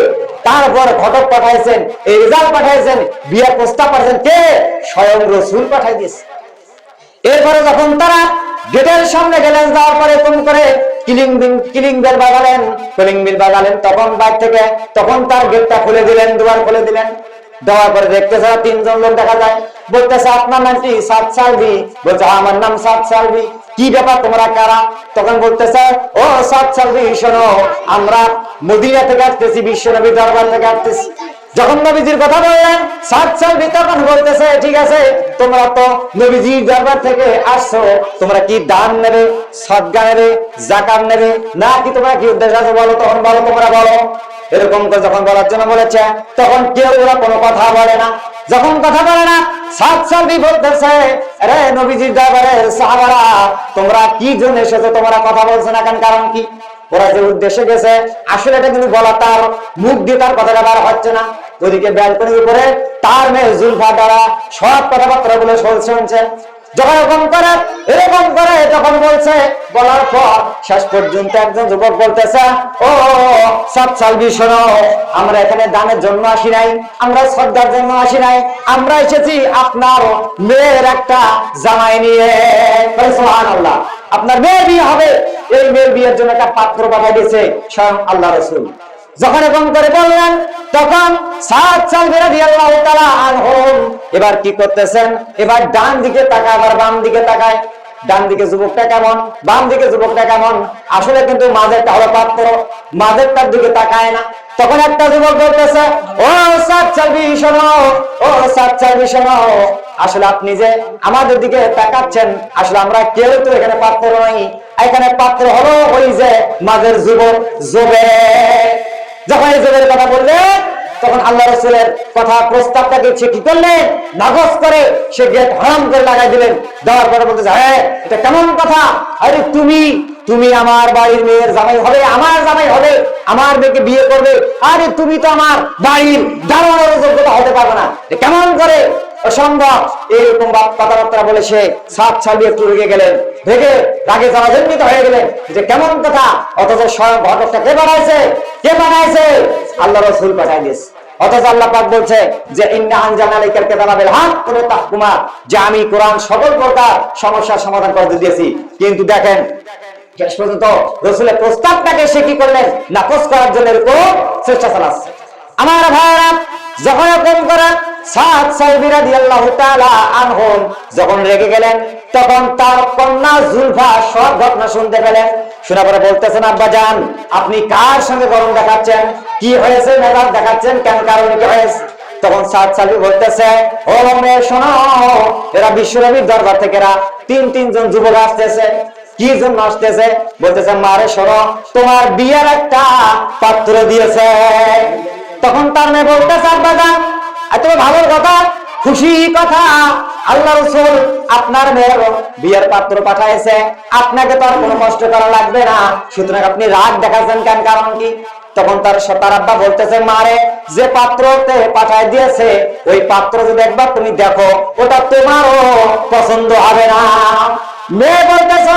তারপর ঘটক পাঠাইছেন, এই রেজাল্ট পাঠাইছেন, বিয়ের প্রস্তাব পাঠাইছেন কে? স্বয়ং রাসূল পাঠাই দিয়েছে। এরপরে যখন তারা গেটের সামনে গেলেন, যাওয়ার পরে কোন করে কিলিং বেল বাজালেন, তখন বাইরে থেকে তখন তার গেটটা খুলে দিলেন, দুয়ার খুলে দিলেন। দেওয়ার পরে দেখতেছে 3 জন লোক দেখা যায়। বলতেছে আপনার নাম কি? সাত সালবি। বলছে আমার নাম সাত সালবি। কি ব্যাপার, তোমরা কারা? তখন বলতেছে ও সাত সালবি, শোনো আমরা মদিনা থেকে আসতেছি, বিশ্ব নবী দরবার থেকে আসতেছি। যখন নবীজির কথা বললেন সাত সালবি, তখন বলতেছে ঠিক আছে, তোমরা তো নবীজির দরবার থেকে আসছো, তোমরা কি দান নেবে, সদকা নেবে, যাকাত নেবে, না কি তোমরা কি উদ্দেশ্য আছে বলো? তখন বলো, তোমরা বলো। এরকম করে যখন বলার জন্য বলেছে, তখন কেউ ওরা কোনো কথা বলে না। যখন কথা বলে না, সাত সালবি বলতেছে আরে নবীজির দরবারে সাহাবারা, তোমরা কি জন্য এসেছো, তোমরা কথা বলছো না কেন, কারণ কি? ওরা যে উদ্দেশ্যে গেছে আসলে এটা কিন্তু বলা, তার মুখ দিয়ে তার কথাটা বার হচ্ছে না। ওদিকে ব্যালকনির উপরে তার মেয়ে জুলফা দ্বারা সব কথাবার্তা বলে শুনছে। যখন এরকম করে তখন বলছে, বলার পর শেষ পর্যন্ত একজন যুবক বলতেছে ও সাত সালবি, শোনো আমরা এখানে দানের জন্য আসি নাই, আমরা শ্রদ্ধার জন্য আসি নাই, আমরা এসেছি আপনার মেয়ের একটা জামাই নিয়ে। সুবহানাল্লাহ, আপনার মেয়ের বিয়ে হবে, এই মেয়ের বিয়ের জন্য একটা পাত্র পাঠিয়ে দিয়েছে স্বয়ং আল্লাহ রাসূল। যখন এরকম করে বললেন, তখন সাত সালবি রাদিয়াল্লাহু তাআলা আনহুম এবার কি করতেছেন, এবার ডান দিকে তাকায়, আবার বাম দিকে তাকায়। ডান দিকে যুবকটা কেমন, বাম দিকে যুবকটা কেমন, আসলে কিন্তু মাঝেরটা হলো পাত্র, মাঝেরটার দিকে তাকায় না। তখন একটা যুবক বলতেছে ও সাত সালবি শোনো, ও সাত সালবি শোনো, আসলে আপনি যে আমাদের দিকে তাকাচ্ছেন, আসলে আমরা কেউ তো এখানে পাত্র নই, এখানে পাত্র হলো ওই যে মাঝের যুবক জুবাইর। যখন এই জুবাইরের কথা বললে, তখন আল্লাহ রাসূলের কথা প্রস্তাবটাকে সে কি করলেন, নাকচ করে সে গেট হারাম করে লাগাই দিলেন। দেওয়ার পরে বলতেছে হ্যাঁ এটা কেমন কথা, আরে তুমি আমার বাড়ির মেয়ের জামাই হবে, আমার জামাই হবে, আমার মেয়েকে বিয়ে করবে, আরে তুমি তো আমার বাড়ির দারোয়ানের যোগ্যতা হতে পারবে না, কেমন করে, অসম্ভব। এইরকম কথাবার্তা বলে সে সাত সালবি একটু রেগে গেলেন, রাগে জরাজীর্ণিত হয়ে গেলেন যে কেমন কথা। অথচ স্বয়ং ঘটকটা কে বানাইছে? আল্লাহ রাসূল পাঠাই দিয়েছে। অথচ আল্লাহ পাক বলছে যে ইন্না আনজালনা আলাইকাল কিতাবা বিল হক ওয়া তাহকুমা, যে আমি কোরআন সকল প্রকার সমস্যার সমাধান করে দিয়েছি। কিন্তু দেখেন শেষ পর্যন্ত রাসূলের প্রস্তাবটাকে সে কি করলেন, নাকচ করার জন্য এরকম চেষ্টা চালাচ্ছে। আমার ভাইরা, যখন এরকম করে সাত সালবি রাদিয়াল্লাহু তাআলা আনহুম যখন রেগে গেলেন, তখন তার কন্যা জুলফা সব ঘটনা শুনতে পেলেন। শোনার পরে বলতেছেন আব্বা জান, আপনি কার সঙ্গে গরম দেখাচ্ছেন, কি হয়েছে, মেজাজ দেখাচ্ছেন কেন, কারণ কি হয়েছে? তখন সাত সালবি বলতেছে ও মেয়ে শোনো, এরা বিশ্বনবীর দরবার থেকে এরা তিনজন যুবক আসতেছে। কি জন্য আসতেছে? বলতেছে মারে শোনো, তোমার বিয়ের একটা পাত্র দিয়েছে। তখন তার মেয়ে বলতেছে আব্বা জান, এত ভালো কথা, খুশি কথা, আল্লাহ রাসূল আপনার মেয়ের বিয়ের পাত্র পাঠাইছে, আপনাকে তো আর কোনো কষ্ট করা লাগবে না, সুতরাং আপনি রাগ দেখাচ্ছেন কেন, কারণ কি? তখন তার আব্বা বলতেছে মারে, যে পাত্রতে পাঠাই দিয়েছে ওই পাত্র যদি একবার তুমি দেখো, ওটা তোমারও পছন্দ হবে না। মেয়ে বলতেছে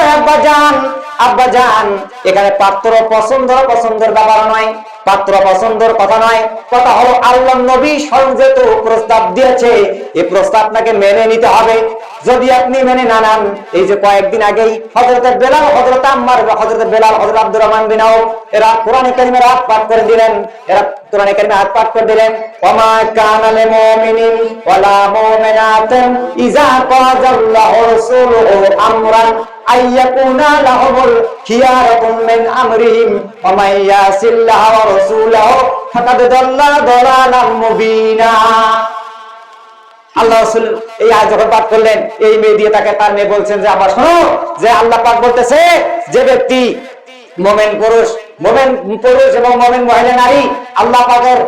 আব্বা জান এখানে পাত্র পছন্দের ব্যাপার নয়, পাত্র পছন্দের কথা নয়, কথা হলো আল্লাহর নবী স্বয়ং যেহেতু প্রস্তাব দিয়েছে, এই প্রস্তাব আপনাকে মেনে নিতে হবে। যদি আপনি মেনে না নেন, এই যে কয়েকদিন আগেই হযরত বেলাল, হযরত আম্মার, হযরত বেলাল, হযরত আব্দুর রহমান বিন আউফ এরা কোরআনে কারীমের আয়াত পাঠ করে দিলেন, ওয়ামা কানা লিল মুমিনিন ওয়ালা মুমিনাতিন ইযা কাযাল্লাহু রাসূলুহু আমরান আইয়াকুনা লাহুমুল খিয়ারাতুম মিন আমরিহিম ওয়া মান ইয়াসিল্লাহা ওয়া রাসূলাহু ফাকাদ দাল্লা দালালাম মুবিনা। আল্লাহ রাসূল এই আয়াত যখন পাঠ করলেন, এই মেয়ে দিয়ে তাকে তার মেয়ে বলছেন যে আবার শোনো, যে আল্লাহ পাক বলতেছে যে ব্যক্তি মুমিন পুরুষ এবং মুমিন মহিলা নারী আল্লাহ পাকের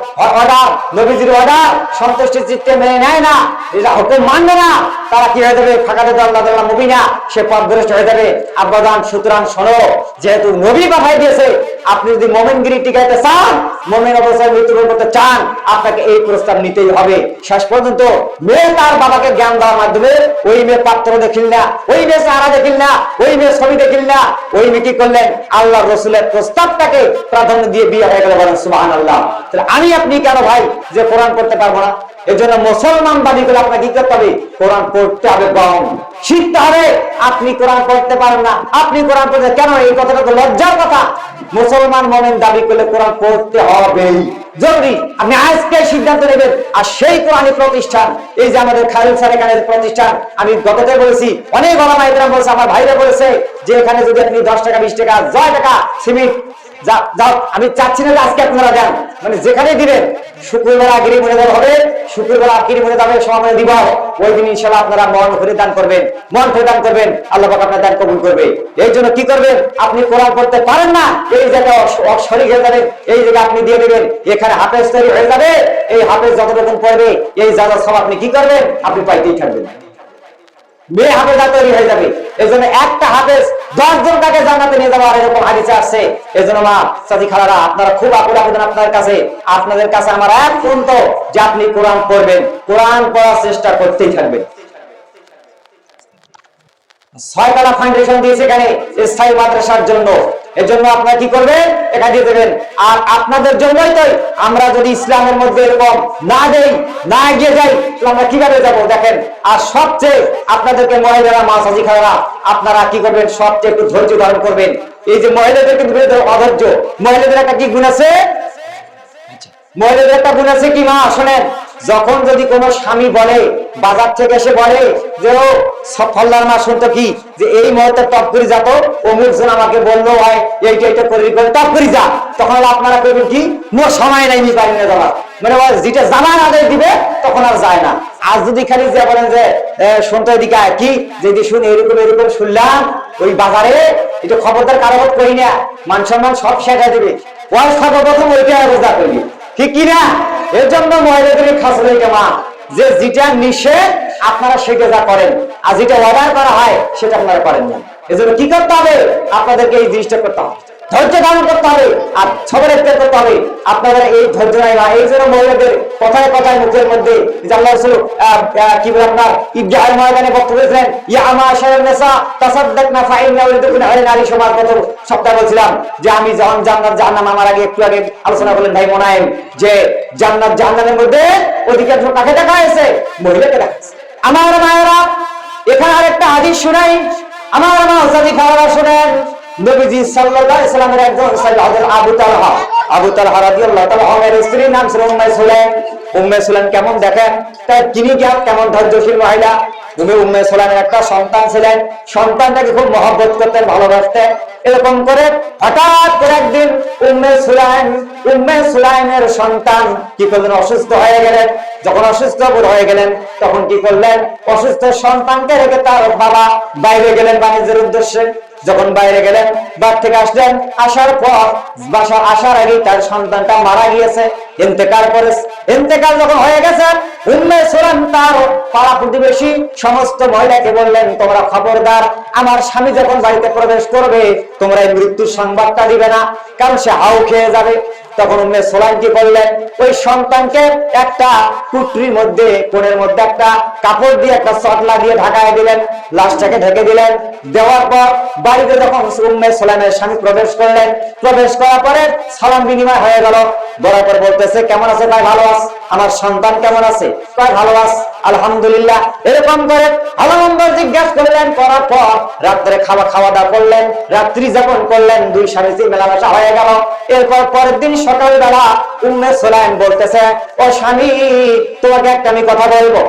অর্ডার, নবীজির অর্ডার সন্তুষ্টি চিত্তে মেনে নেয় না, এটা হুকুম মানবে না, তারা কি হয়ে যাবে? ফাঁকাতে আল্লাহ মুবিনা, সে পথভ্রষ্ট হয়ে যাবে। আব্বাজান, সুতরাং শোনো, যেহেতু নবী পাঠাই দিয়েছে, আপনি যদি মুমিনগিরি টিকাইতে চান, মুমিন অবস্থায় মৃত্যুবরণ করতে চান, আপনাকে এই প্রস্তাব নিতেই হবে। শেষ পর্যন্ত মেয়ে তার বাবাকে জ্ঞান দেওয়ার মাধ্যমে ওই মেয়ে পাত্র দেখিল না, ওই মেয়ে চেহারা দেখিল না, ওই মেয়ে ছবি দেখিল না, ওই মেয়ে কি করলেন? আল্লাহ রসুলের প্রস্তাবটাকে প্রাধান্য দিয়ে বিয়ে হয়ে গেল। বলেন সুবহানাল্লাহ। তাহলে আমি আপনি কেন ভাই যে কোরআন পড়তে পারবো না? এর জন্য মুসলমান দাবি করে আপনাকে কি করতে হবে? কোরআন পড়তে হবে, শিখতে হবে। আপনি কোরআন পড়তে পারেন না, আপনি কোরআন পড়তে কেন? এই কথাটা তো লজ্জার কথা। মুসলমান মুমিন দাবি করলে কোরআন পড়তে হবেই, জরুরি। আপনি আজকে সিদ্ধান্ত নেবেন। আর সেই কোরআনী প্রতিষ্ঠান, এই যে আমাদের খায়রুল সারেকানের প্রতিষ্ঠান, আমি গতকাল বলেছি, অনেক ওলামা ইকরাম বলেছে, আমার ভাইরা বলেছে যে এখানে যদি আপনি 10 টাকা 20 টাকা 10 টাকা সিমেন্ট যাও, আমি চাচ্ছি না যে আজকে আপনারা দেন, মানে যেখানে দিবেন শুক্রবার আগেরই মনে দেওয়া হবে, শুক্রবার আগেরই মনে যাবে, সময় দিব, ওই দিন ইনশাআল্লাহ আপনারা মন ভরে দান করবেন, মন ভরে দান করবেন, আল্লাহ পাক আপনার দান কবুল করবে। এই জন্য কি করবেন? আপনি কোরআন পড়তে পারেন না, এই জায়গায় শরীক হয়ে যাবেন, এই জায়গায় আপনি দিয়ে দেবেন, এখানে হাফেজ তৈরি হয়ে যাবে। এই হাফেজ যতটুকু পড়বে, এই যা সব আপনি কি করবেন? আপনি পাইতেই থাকবেন। মেয়ে হাফেজা তৈরি হয়ে যাবে। এই জন্য একটা হাফেজ 10 জনকে জান্নাতে নিয়ে যাওয়ার এরকম হাদিসে আসছে। এই জন্য মা সাথী খালারা, আপনারা খুব আকুল আবেদন আপনাদের কাছে আমার এক পর্যন্ত যে আপনি কোরআন পড়বেন, কোরআন পড়ার চেষ্টা করতেই থাকবেন। 6 তলা ফাউন্ডেশন দিয়েছে এখানে স্থায়ী মাদ্রাসার জন্য। এর জন্য আপনারা কি করবেন? এটা দিয়ে দেবেন। আর আপনাদের জন্যই তো আমরা যদি ইসলামের মধ্যে এরকম না দেই, না এগিয়ে যাই, আমরা কিভাবে যাব? দেখেন, আর সবচেয়ে আপনাদেরকে মহিলারা, মা সাজি খালারা, আপনারা কি করবেন? সবচেয়ে একটু ধৈর্য ধারণ করবেন। এই যে মহিলাদের কিন্তু অধৈর্য, মহিলাদের একটা কি গুণ আছে? মহিলাদের একটা গুণ আছে কি মা? শোনেন, যখন যদি কোনো স্বামী বলে, বাজার থেকে এসে বলে যে ও ফল্লার মা, শুনতো কি যে এই মুহূর্তে টপ করে যা, তো অমুক জন আমাকে বললো হয় এইটা করে টপ করে যা, তখন আপনারা করবেন কি? মোর সময় নাই, নি পারি না যাওয়ার, মানে যেটা জানার আগে দিবে তখন আর যায় না। আর যদি খালি যে বলেন যে শুনতো এদিকে কি যদি শুনে এরকম শুনলাম ওই বাজারে, এটা খবরদার কারো করি না, মান সম্মান সব শেখা দেবে, ওই সর্বপ্রথম ওইটা রোজা করবি, ঠিক কিনা? এর জন্য মহিলাদের খাস রয়েছে মা, যে যেটা নিষেধ আপনারা সেটা যা করেন, আর যেটা অর্ডার করা হয় সেটা আপনারা করেন না। এজন্য কি করতে হবে? আপনাদেরকে এই জিনিসটা করতে হবে, ধৈর্য ধারণ করতে হবে, আর সবর ইফতার করতে হবে। আপনাদের এই ধৈর্য নাই না, এই জন্য মহিলাদের কথায় কথায় মুখের মধ্যে যে আল্লাহ রাসূল কি বলে আপনার ইবদাল ময়দানে বক্তব্য দিয়েছেন, ইয়া মাশারান নিসা তাসাদদাকনা ফাইন্না ওয়ালিদুকুন আলা নারী সমাজ কত সপ্তাহ বলছিলাম যে আমি যখন জান্নাত জাহান্নাম, আমার আগে একটু আগে আলোচনা করলেন ভাই মোনায়েম, যে জান্নাত জাহান্নামের মধ্যে অধিকাংশ কাকে দেখা হয়েছে? মহিলাকে দেখা হয়েছে। আমার মায়েরা, এখানে আরেকটা হাদিস শুনাই, আমার মা সাদি খাওয়া শুনেন। নবীজি সাল্লাল্লাহু আলাইহি সাল্লামের একজন সাহাবী আবু তালহা রাদিয়াল্লাহু তাআলা এর স্ত্রীর নাম ছিল উম্মে সুলাইম। উম্মে সুলাইম কেমন দেখেন, তার তিনি কেমন ধৈর্যশীল মহিলা। উম্মে সুলাইমের একটা সন্তান ছিলেন, সন্তানটাকে খুব মহব্বত করতেন, ভালোবাসতেন। এরকম করে হঠাৎ করে একদিন উম্মে সুলাইমের সন্তান কি করলেন? অসুস্থ হয়ে গেলেন। যখন অসুস্থ হয়ে গেলেন, তখন কি করলেন? অসুস্থ সন্তানকে রেখে তার বাবা বাইরে গেলেন বাণিজ্যের উদ্দেশ্যে। যখন বাইরে গেলেন, বাড়ি থেকে আসলেন, আসার পর বাসা আসার আগে তার সন্তানটা মারা গিয়েছে, ইন্তেকাল যখন হয়ে গেছে, উম্মে সুলাইম তার পাড়া প্রতিবেশী সমস্ত মহিলাকে বললেন, তোমরা খবরদার, আমার স্বামী যখন বাড়িতে প্রবেশ করবে তোমরা এই মৃত্যুর সংবাদটা দিবে না, কারণ সে হাউ খেয়ে যাবে। তখন উম্মে সুলাইম কি করলেন? ওই সন্তানকে একটা পুটরির মধ্যে, কোণের মধ্যে একটা কাপড় দিয়ে একটা চট লাগিয়ে ঢাকায় দিলেন, লাশটাকে ঢেকে দিলেন। দেওয়ার পর বাড়িতে যখন উম্মে সুলাইমের স্বামী প্রবেশ করলেন, প্রবেশ করার পরে সালাম বিনিময় হয়ে গেল। বলার পর বলতেছে, কেমন আছে ভাই? ভালো আছি। আমার সন্তান কেমন আছে? ভাই ভালো আছি, আলহামদুলিল্লাহ। এরকম করে ভালো মন্দ জিজ্ঞাসা করলেন। করার পর রাত্রে খাওয়া দাওয়া করলেন। রাত্রি যাপন করলেন, দুই স্বামী মেলামেশা হয়ে গেল। এরপর পরের দিন সকালবেলা উম্মে সুলাইম বলতেছে, ও স্বামী, তোমাকে একটা আমি কথা বলবো।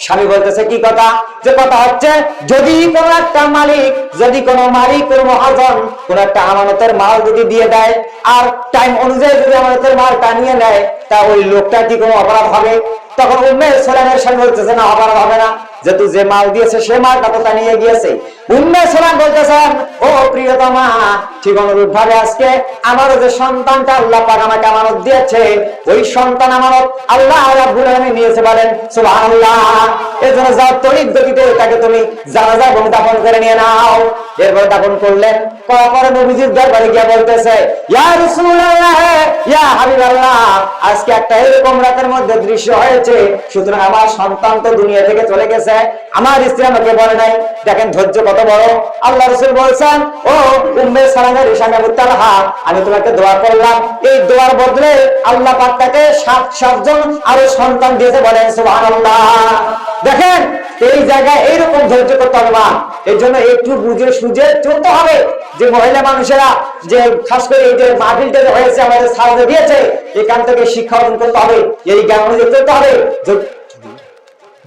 স্বামী বলতেছে কি কথা, যে কথা হচ্ছে যদি কোন একটা মালিক, যদি কোন মালিক কোন মহাজন কোন একটা আমানতের মাল যদি দিয়ে দেয় আর টাইম অনুযায়ী যদি আমানতের মালটা নিয়ে নেয়, তা ওই লোকটা কি কোনো অপরাধ হবে? তখন উম্মে সুলাইমের স্বামী বলতেছে না, অপরাধ হবে না, যেহেতু যে মাল দিয়েছে সে মালটা তো তা নিয়ে গিয়েছে। উম্মে সুলাইম বলতেছেন, ও প্রিয়তমা, ঠিক অনুরূপ ভাবে আজকে আমারও যে সন্তানটা আল্লাহ পাক আমাকে আমানত দিয়েছে, ওই সন্তান আমানত আল্লাহ রাব্বুল আলামিন নিয়েছে, বলেন সুবহানাল্লাহ। এজন্য যাও তড়িৎ গতিতে তাকে তুমি জানাজা এবং দাফন করে নিয়ে নাও। এরপর দাফন করলেন, করার পরে নবীজির দরবারে গিয়ে বলতেছে, ইয়া রাসূলুল্লাহ, ইয়া হাবিবাল্লাহ, আজকে একটা এরকম রাতের মধ্যে দৃশ্য হয়েছে, সুতরাং আমার সন্তান তো দুনিয়া থেকে চলে গেছে, আমার স্ত্রী আমাকে বলে নাই। দেখেন ধৈর্য কত বড়। আল্লাহ রাসূল বলছেন, ও উম্মে সালামের স্বামী আবু তালহা, আমি তোমাকে দোয়া করলাম, এই দোয়ার বদলে আল্লাহ পাক তাকে 7 জন আরো সন্তান দিয়েছে, বলেন সুবহানাল্লাহ। দেখেন এই জায়গায় এইরকম ধৈর্য করতে হবে না। এই জন্য একটু বুঝে সুঝে চলতে হবে, যে মহিলা মানুষেরা যে খাস করে এই যে মাহফিলটা হয়েছে আমাদের সাহায্য দিয়েছে, এখান থেকে শিক্ষা অর্জন করতে হবে, এই জ্ঞান অনুযায়ী চলতে হবে।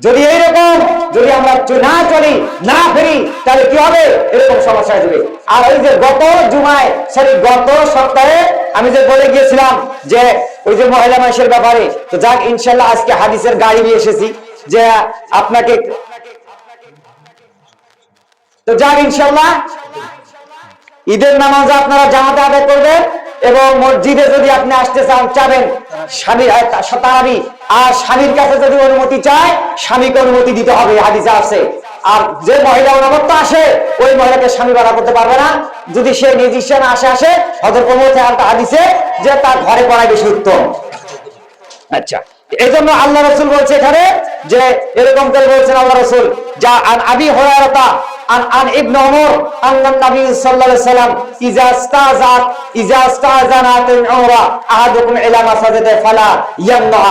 যদি এইরকম যদি আমরা না চলি না ফিরি, তাহলে কি হবে? এরকম সমস্যা আসবে। আর ওই যে গত সপ্তাহে আমি যে বলে গিয়েছিলাম যে ওই যে মহিলা মানুষের ব্যাপারে, তো যাক ইনশাল্লাহ আজকে হাদিসের গাড়ি নিয়ে এসেছি, যে আপনাকে তো যাক ইনশাল্লাহ ঈদের নামাজ আপনারা জামাতে আদায় করবেন, এবং মসজিদে যদি আপনি আসতে চাবেন স্বামী তারাবি, আর স্বামীর কাছে যদি অনুমতি চায় স্বামীকে অনুমতি দিতে হবে, হাদিসে আছে। আর যে মহিলা অনবরত আসে ওই মহিলাকে স্বামী বাধা করতে পারবে না, যদি সে নিজ ইচ্ছা না আসে হযরত ওমর হাদিসে যে তার ঘরে পড়াই বেশি উত্তম। আচ্ছা, এই জন্য আল্লাহ রাসূল বলছে এখানে যে এরকম করে বলছেন আল্লাহ রাসূল, যা আন আবি হুরায়রা আন ইবনে ওমর আন্নান নবী সাল্লাল্লাহু আলাইহি ওয়াসাল্লাম ইজা ইস্তাযানাত উমরা আহাদুকুম ইলা মাসাজিদে ফালা ইয়ামনা।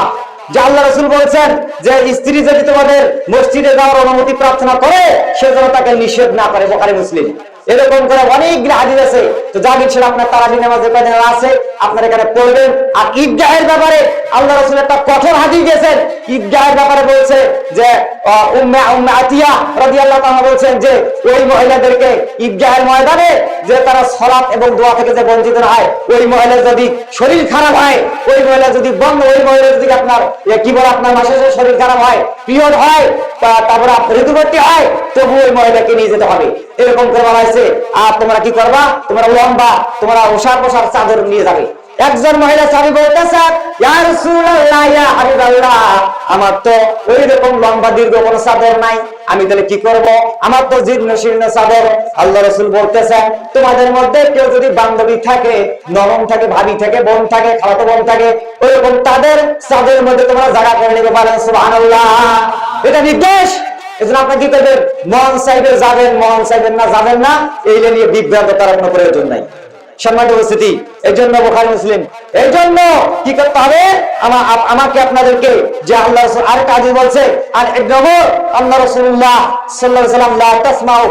যে আল্লাহ রাসূল বলছেন যে স্ত্রী যদি তোমাদের মসজিদে যাওয়ার অনুমতি প্রার্থনা করে, সে যেন তাকে নিষেধ না করে, বুখারী মুসলিম। এরকম করে অনেকগুলো হাদিস আছে। তো যা ইনশাআল্লাহ আপনার তারাবি নামাজের কয়দিন আছে আপনারা এখানে পড়বেন। আর ঈদগাহের ব্যাপারে আল্লাহ রাসূল একটা কঠোর হাদিস দিয়েছেন। ঈদগাহের ব্যাপারে বলছে যে উম্মে আতিয়া রাদিয়াল্লাহু তাআলা বলছেন যে ওই মহিলাদেরকে ঈদগাহের ময়দানে যে তারা সালাত এবং দোয়া থেকে যে বঞ্চিত হয়, ওই মহিলার যদি শরীর খারাপ হয়, ওই মহিলা যদি ওই মহিলা যদি আপনার কি বলে আপনার মাসে শরীর খারাপ হয়, পিরিয়ড হয়, তারপরে ঋতুবর্তী হয়, তবু ওই মহিলাকে নিয়ে যেতে হবে। এরকম করে বলা হয়েছে। আর তোমরা কি করবা? তোমরা লম্বা তোমরা ওষার পোশাক চাদর নিয়ে যাবে। একজন মহিলা স্বামী বলতেছে, ইয়া রাসূলুল্লাহ, ইয়া হাবিবাল্লাহ, আমার তো ওই রকম লম্বা দীর্ঘ কোনো চাদর নাই, আমি তাহলে কি করব? আমার তো জীর্ণ শীর্ণ চাদর। আল্লাহ রাসূল বলতেছেন, তোমাদের মধ্যে কেউ যদি বান্ধবী থাকে, নরম থাকে, ভাবি থাকে, বোন থাকে, খালাতো বোন থাকে, ওইরকম তাদের চাদরের মধ্যে তোমরা জায়গা করে নেবে, বলেন সুবহানাল্লাহ। এটা নির্দেশ। এজন্য আপনি কি করবেন? মহান সাহেবের যাবেন, মহান সাহেবের না যাবেন না, এই নিয়ে বিভ্রান্ত করার কোনো প্রয়োজন নাই। সম্মানিত উপস্থিতি, এই জন্য বুখারী মুসলিম, এই জন্য কি করতে হবে? আমাকে আপনাদেরকে যে আল্লাহ রাসূল আর কাজী বলছে, আর ইবনে ওমর আল্লাহ রাসূলুল্লাহ সাল্লাল্লাহু আলাইহি ওয়াসাল্লাম লা তাসমাউ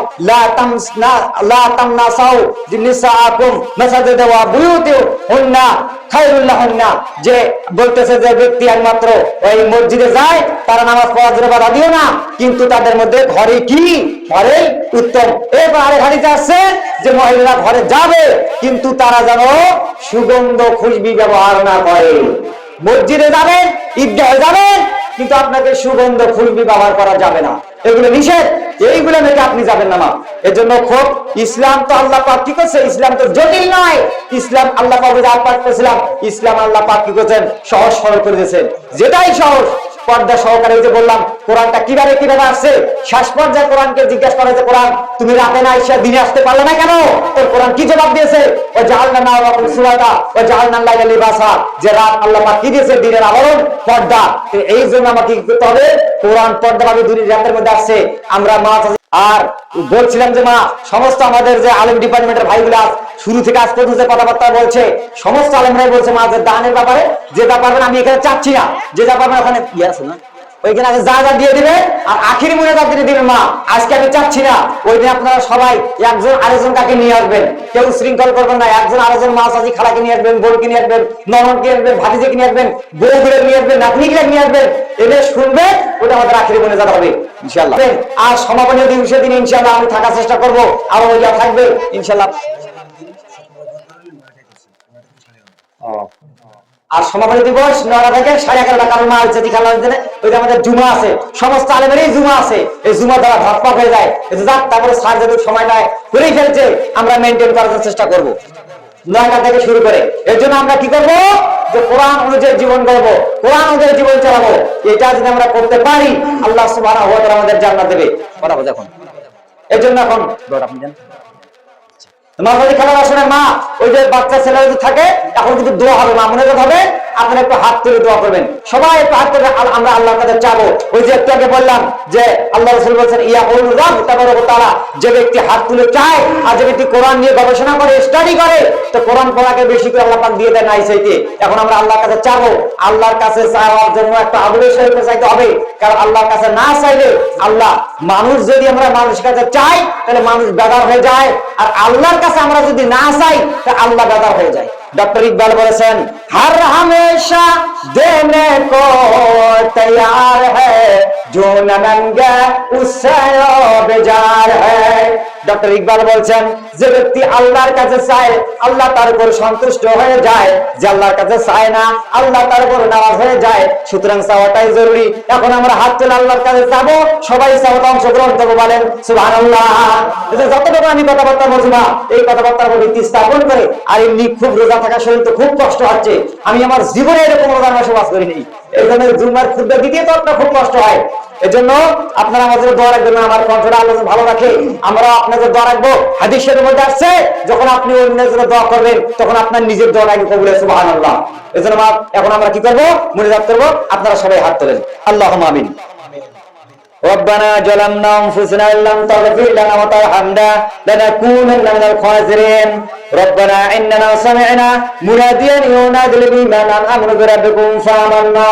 লা তামনাসাউ নিসাআকুম মাসাজিদা ওয়া বুয়ুতুহুন্না খায়রুল লাহুন্না। যে বলতেছে যে ব্যক্তি একমাত্র ওই মসজিদে যায়, তারা নামাজ পড়ার জন্য বাধা দিও না, কিন্তু তাদের মধ্যে ঘরে কি? ঘরে উত্তম। এরপর আরেক হাদিসে আছে যে মহিলারা ঘরে যাবে, কিন্তু তারা যেন সুগন্ধ খুশবু ব্যবহার না করে। মসজিদে যাবেন, ঈদগাহে যাবেন, কিন্তু আপনাকে সুগন্ধ খুশবু ব্যবহার করা যাবে না, এগুলো নিষেধ। এইগুলো মেনে আপনি যাবেন না। এর জন্য খুব ইসলাম তো আল্লাহ পাক কি করছে? ইসলাম তো জটিল নয়। ইসলাম আল্লাহ পাক যা পাক করেছিলাম, ইসলাম আল্লাহ পাক কি করেছেন? সহজ সরল করে দিয়েছেন, যেটাই সহজ। পর্দা সহকারে যে বললাম কোরআনটা কিভাবে আসছে, শেষ পর্যায়ে কোরআনকে জিজ্ঞাসা করা যে কোরআন তুমি রাতে না এসে দিনে আসতে পারলে না কেন? তোর কোরআন কি জবাব দিয়েছে? ও জাআলনা নাওমাকুম সুবাতা ও জাআলনা লাইলা লিবাসা, যে রাত আল্লাহ পাক কি দিয়েছে? দিনের আবরণ, পর্দা। এই জন্য আমাকে কি করতে হবে? কোরআন পর্দা ভাবে দুই রাতের মধ্যে আসছে। আমরা মা আর বলছিলাম যে মা সমস্ত আমাদের যে আলেম ডিপার্টমেন্টের ভাইগুলা শুরু থেকে আজ পর্যন্ত যে কথাবার্তা বলছে, সমস্ত আলেমরাই বলছে মা যে দানের ব্যাপারে যে যা পারবেন, আমি এখানে চাচ্ছি না, যে যা পারবেন ওখানে ইয়ে আছে না, ওইখানে আগে যা যা দিয়ে দিবে আর আখিরি মুনাজাত দিয়ে দিবেন। মা আজকে আমি চাচ্ছি না, ওই দিন আপনারা সবাই একজন আরেকজন কাকে নিয়ে আসবেন, কেউ শৃঙ্খল করবেন না, একজন আরেকজন মা চাচি খালাকে নিয়ে আসবেন, বোনকে নিয়ে আসবেন, ননদকে নিয়ে আসবেন, ভাতিজিকে নিয়ে আসবেন, বউগুলো নিয়ে আসবেন, নাতনিকে নিয়ে আসবেন, এদের শুনবে, ওটা আমাদের আখিরি মুনাজাত হবে ইনশাআল্লাহ। আর সমাপনী দিবসের দিন ইনশাআল্লাহ আমি থাকার চেষ্টা করব, আর ওইটা থাকবে ইনশাআল্লাহ। আর সমাপনী দিবস 9টা থেকে 11:30, কারণ মা যদি খেলা দিনে ওইটা আমাদের জুমা আছে, সমস্ত আলেমেরই জুমা আছে, এই জুমা দ্বারা ধপধপ হয়ে যায়। যাক, তারপরে স্যার যদি সময় নেয় করেই ফেলছে, আমরা মেনটেন করার চেষ্টা করব 9টা থেকে শুরু করে। এর জন্য আমরা কি করব, যে কোরআন অনুযায়ী জীবন গড়বো, কোরআন অনুযায়ী জীবন চালাবো। এটা যদি আমরা করতে পারি, আল্লাহ সুবহানাহু ওয়া তাআলা আমাদের জান্নাত দেবে। কথা বলতে এখন এর জন্য এখন আপনি জানেন মাঝারি খেলার আসলে মা ওই যে বাচ্চা ছেলে যদি থাকে, এখন কিন্তু দোয়া হবে, মা মনে হবে, আপনারা একটু হাত তুলে দোয়া করবেন, সবাই একটু হাত তুলে আমরা আল্লাহর কাছে চাবো। ওই যে একটু আগে বললাম যে আল্লাহ রাসূল বলেছেন তাআলা, যে ব্যক্তি হাত তুলে চায় আর যে ব্যক্তি কোরআন নিয়ে গবেষণা করে, স্টাডি করে, তো কোরআন পড়াকে বেশি করে আল্লাহ পাক দিয়ে দেন নাই চাইতে। এখন আমরা আল্লাহর কাছে চাবো, আল্লাহর কাছে চাওয়ার জন্য একটা আগ্রহের সাথে চাইতে হবে, কারণ আল্লাহর কাছে না চাইলে আল্লাহ, মানুষ যদি আমরা মানুষের কাছে চাই তাহলে মানুষ বেদার হয়ে যায়, আর আল্লাহর কাছে আমরা যদি না চাই তাহলে আল্লাহ বেদার হয়ে যায়। डॉक्टर इकबाल বলেছেন, हर हमेशा देने को तैयार है जो न मांगे उससे बेजार है। ডক্টর ইকবাল বলছেন, যে ব্যক্তি আল্লাহর কাছে চায় আল্লাহ তার উপর সন্তুষ্ট হয়ে যায়, যে আল্লাহর কাছে চায় না আল্লাহ তার উপর নারাজ হয়ে যায়। সুতরাং চাওয়াটাই জরুরি। এখন আমরা হাত তুলে আল্লাহর কাছে চাবো, সবাই চাওয়াটা অংশগ্রহণ করবো, বলেন সুবহানাল্লাহ। যতটুকু আমি কথাবার্তা বলছি না, এই কথাবার্তার উপর ভিত্তি স্থাপন করে, আর এমনি খুব রোজা থাকা শরীর তো খুব কষ্ট হচ্ছে, আমি আমার জীবনে এরকম রোজার মাসে বাস করিনি, এই জন্য জুমার খুদ্া দিতে তো একটা খুব কষ্ট হয়। এজন্য আপনারা আমাদের দোয়া রাখবেন, আমার কণ্ঠটা আল্লাহ ভালো রাখে, আমরা আপনাদের দোয়া রাখবো। হাদিসের মধ্যে আসছে, যখন আপনি অন্যের জন্য দোয়া করবেন তখন আপনার নিজের দোয়া রাখবে কবুল, সুবহানাল্লাহ। এজন্য এখন আমরা কি করবো, মুনাজাত করবো, আপনারা সবাই হাত তোলেন, আল্লাহুম্মা আমিন। ربنا ظلمنا انفسنا ان لم تغفر لنا وترحمنا لنكونن من الخاسرين ربنا اننا سمعنا مناديا ينادي للايمان ان امنوا بربكم فآمنا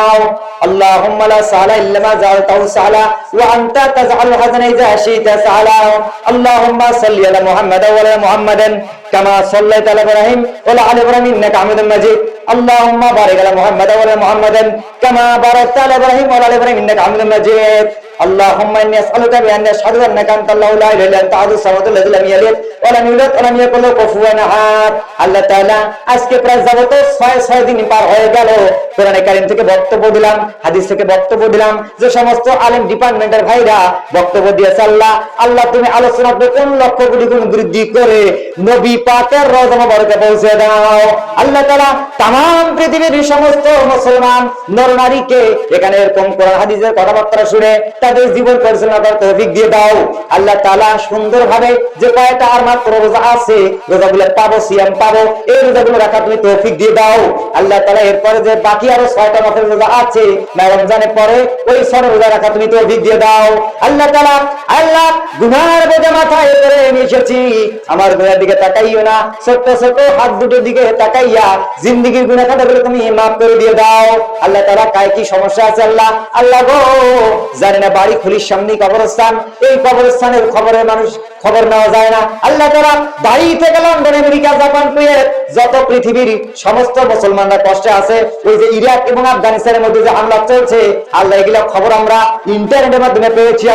اللهم لا سهل الا ما جعلته سهلا وانت تجعل الحزن اذا شئت سهلا اللهم صل على محمد وعلى محمد كما صليت على ابراهيم وعلى ال ابراهيم انك حميد مجيد اللهم بارك على محمد وعلى محمد كما باركت على ابراهيم وعلى ال ابراهيم انك حميد مجيد اللهم اني اسالك بان اشهد انك انت الله لا اله الا انت احد الصمد الذي لم يلد ولم يولد ولم يكن له كفوا احد। আল্লাহ তাআলা আজকে প্রায় যাবত 6 দিন পার হয়ে গেল, কোরআনে কারীম থেকে বক্তব্য দিলাম, হাদিস থেকে বক্তব্য দিলাম, যে সমস্ত আলেম ডিপার্টমেন্টের ভাইরা বক্তব্য দিয়েছে, আল্লাহ তুমি আলোচনাকে কোন লক্ষ কোটি গুণ বৃদ্ধি করে নবী পাকের রওজা মোবারকে পৌঁছে দাও। আল্লাহ তাআলা तमाम পৃথিবীর সমস্ত মুসলমান নর নারীকে এখানে এরকম কোরআন হাদিসের কথাবার্তা শুনে তাদের জীবন পরিচালনা করার তৌফিক দিয়ে দাও। আল্লাহ তাআলা সুন্দরভাবে যে কয়টা আর মাত্র রোজা আছে, রোজাগুলো পাবো, সিয়াম পাবো, এই রোজাগুলো রাখা তুমি তৌফিক দিয়ে দাও। আল্লাহ তাআলা এরপরে যে বাকি আরো 6টা মাসের রোজা আছে রমজানের পরে, ওই 6 রোজা রাখা তুমি তৌফিক দিয়ে দাও। আল্লাহ তাআলা গুনাহের বোঝা মাথায় করে নিয়ে এসেছি, আমার গুনাহের দিকে তাকাইও না, ছোট ছোট হাত দুটোর দিকে তাকাইয়া জিন্দেগীর গুনাহ খাতাগুলো তুমি মাফ করে দিয়ে দাও। আল্লাহ তাআলা কায় কি সমস্যা আছে আল্লাহ গো জানি না, বাড়ি খুলির সামনে কবরস্থান, এই কবরস্থানের খবরে মানুষ খবর নেওয়া যায় না। আল্লাহ তাআলা বাড়ি থেকে লন্ডন, আমেরিকা, জাপান, কুয়েত যত পৃথিবীর সমস্ত মুসলমানরা কষ্টে আছে, ওই যে ইরাক এবং আফগানিস্তানের মধ্যে যে হামলা চলছে, আল্লাহ এগুলো খবর আমরা ইন্টারনেটের মাধ্যমে পেয়েছি।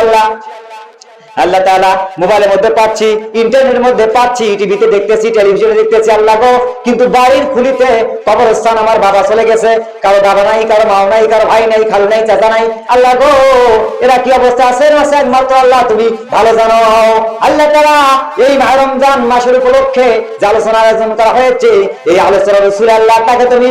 আল্লাহ তাআলা মোবাইলের মধ্যে পাচ্ছি, ইন্টারনেটের মধ্যে পাচ্ছি, টিভিতে দেখতেছি, টেলিভিশনে দেখতেছি, আল্লাহ গো কিন্তু বাড়ির খুলিতে কবরস্থান আমার বাবা চলে গেছে, কারো বাবা নাই, কারো মা নাই, কারো ভাই নাই, খালু নাই, চাচা নাই। আল্লাহ গো এরা কি অবস্থা আছে না আছে একমাত্র আল্লাহ তুমি ভালো জানো। আল্লাহ তাআলা এই মাহ রমজান মাসের উপলক্ষে যে আলোচনা আয়োজন করা হয়েছে, এই আলোচনার রাসূল আল্লাহ তাকে তুমি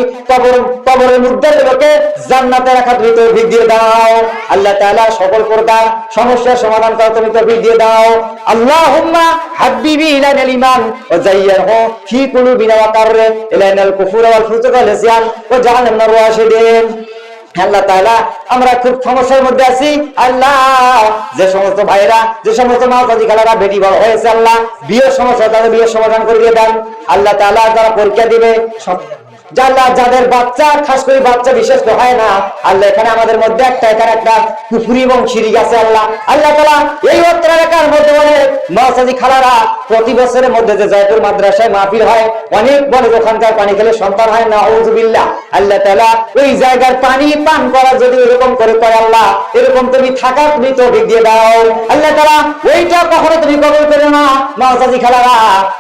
কবরের মুর্দারগুলোকে জান্নাতে রাখা তুমি তৌফিক দিয়ে দাও। আল্লাহ তাআলা সকল প্রকার সমস্যার সমাধান করা তুমি তৌফিক দিয়ে দাও। আল্লাহুম্মা হাবিবি ইলানাল ঈমান ওয়া যায়্যিরহু ফি কুলুবিনা ওয়া কারর ইলানাল কুফুর ওয়াল ফুসুক ওয়াল ইসয়ান ওয়া জাআলনা মিনার রাশিদিন। আল্লাহ তাআলা আমরা খুব সমস্যার মধ্যে আছি, আল্লাহ যে সমস্ত ভাইরা, যে সমস্ত মা বাবা খালারা বেটি বড় হয়েছে, আল্লাহ বিয়ের সমস্যা তাদের বিয়ের সমাধান করে দিয়ে দেন। আল্লাহ তাআলা যারা পরীক্ষা দিবে আল্লাহ যাদের বাচ্চা খাস করে বাচ্চা বিশেষ তো হয় না আল্লাহ এখানে আমাদের মধ্যে এখানে একটা কুফরি এবং শিরিক আছে আল্লাহ তাআলা এই অত্র এলাকার মধ্যে বলে মাসাজি খালারা প্রতি বছরের মধ্যে যে জয়পুর মাদ্রাসায় মাহফিল হয় অনেক বড় ওখানকার পানি খেলে সন্তান হয় না আউযুবিল্লাহ আল্লাহ তাআলা ওই জায়গার পানি পান করা যদি এরকম করে আল্লাহ এরকম তুমি থাকার তুমি তৌফিক দিয়ে দাও আল্লাহ তাআলা ওইটা কখনো তুমি কবুল করো না মাসাজি খালারা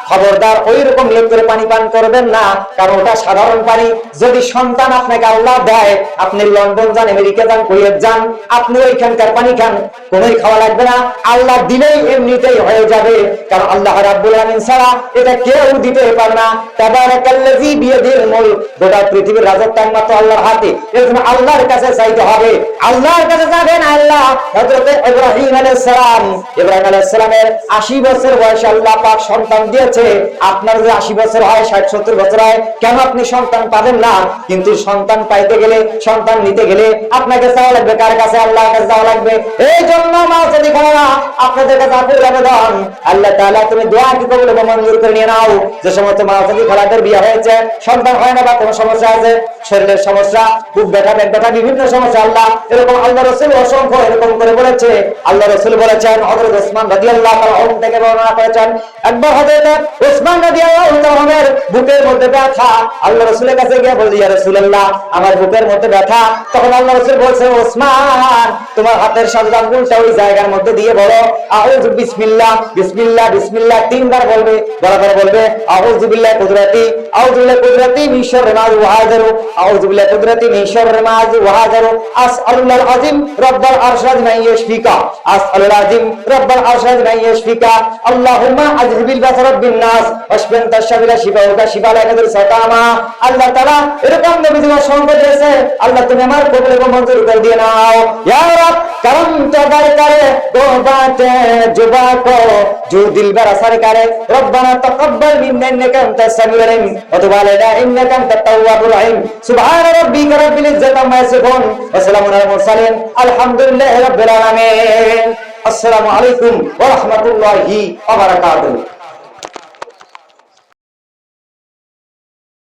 খবরদার ওই রকম লোক করে পানি পান করবেন না কারণ ওটা সাধারণ পানি যদি সন্তান আপনাকে আল্লাহ দেয় আপনি লন্ডন যান আমেরিকা যান কুয়েত যান আপনি ওইখানকার পানি খান কোনোই খাওয়া লাগবে না আল্লাহ দিলেই এমনিতেই হয়ে যাবে কারণ আল্লাহ রাব্বুল আলামিন ছাড়া এটা কেউ দিতে পারে না তাবারাকাল্লাযী বিয়াদিল মুলক গোটা পৃথিবীর রাজত্ব একমাত্র আল্লাহর হাতে এজন্য আল্লাহর কাছে চাইতে হবে আল্লাহর কাছে যাবেন আল্লাহ হযরত ইব্রাহিম আলাইহিস সালামের 80 বছর বয়সে আল্লাহ পাক সন্তান দিয়েছে আপনার যে 80 বছর হয় 60-70 বছর হয় কেন আপনি সন্তান পাবেন না কিন্তু সন্তান পাইতে গেলে সন্তান নিতে গেলে আপনাকে চাওয়া লাগবে কার কাছে আল্লাহর কাছে যাওয়া লাগবে এই জন্য মা যদি খানা আপনাদের কাছে আকুল আবেদন আল্লাহ তাআলা তুমি দোয়া কি কবুল এবং মঞ্জুর করে নিয়ে নাও যে সমস্ত মা যদি খালাদের বিয়ে হয়েছে সন্তান হয় না বা কোনো সমস্যা আছে শরীরের সমস্যা বুক ব্যথা পেট ব্যথা বিভিন্ন সমস্যা আল্লাহ এরকম আল্লাহ রাসূল অসংখ্য এরকম করে বলেছে আল্লাহ রাসূল বলেছেন হযরত ওসমান রাদিয়াল্লাহু তাআলা আনহু থেকে বর্ণনা করেছেন একবার হযরত ওসমান রাদিয়াল্লাহু তাআলার বুকের মধ্যে ব্যথা আল্লাহ রাসূলের কাছে গিয়ে বললেন ইয়া রাসূলুল্লাহ আমার বুকের মধ্যে ব্যথা তখন আল্লাহ রাসূল বলেছেন ওসমান তোমার হাতের সাজদা আঙ্গুলটা ওই জায়গার মধ্যে দিয়ে বলো আউযু বিসমিল্লাহ বিসমিল্লাহ বিসমিল্লাহ তিনবার বলবে বরাবর বলবে আউযু বিল্লাহি কুদরতি আউযু বিল্লাহি কুদরতি মিন শাররি মা ওয়াহাদারু আউযু বিল্লাহি কুদরতি মিন শাররি মা ওয়াহাদারু আসআলুল আযীম রাব্বাল আরশাদ মান ইয়াশফিকা আসআলুল আযীম রাব্বাল আরশাদ মান ইয়াশফিকা আল্লাহুম্মা আযহিবিল বাসার বিন নাস ওয়াশফিন তাশফিলা শিফাউকা শিফা লা ইয়াকুদুর সাকামা আল্লাহ তাআলা এরকম নবীজি সঙ্গ দিয়েছে আল্লাহ তুমি আমার কবুল এবং মঞ্জুর করে দিয়ে নাও ইয়া রব करम तो गर करे तो बातें जुबा को जो दिल बर असर करे रब्बना तकब्बल मिन्ना इन्नका अंतस समीउल अलीम व तुब अलैना इन्नका अंतत तव्वाबुर रहीम सुबहान रब्बिका रब्बिल इज्जति अम्मा यसिफून व सलामुन अलल मुरसलीन अल्हम्दुलिल्लाहि रब्बिल आलामीन अस्सलामु अलैकुम व रहमतुल्लाहि व बारकातुहू।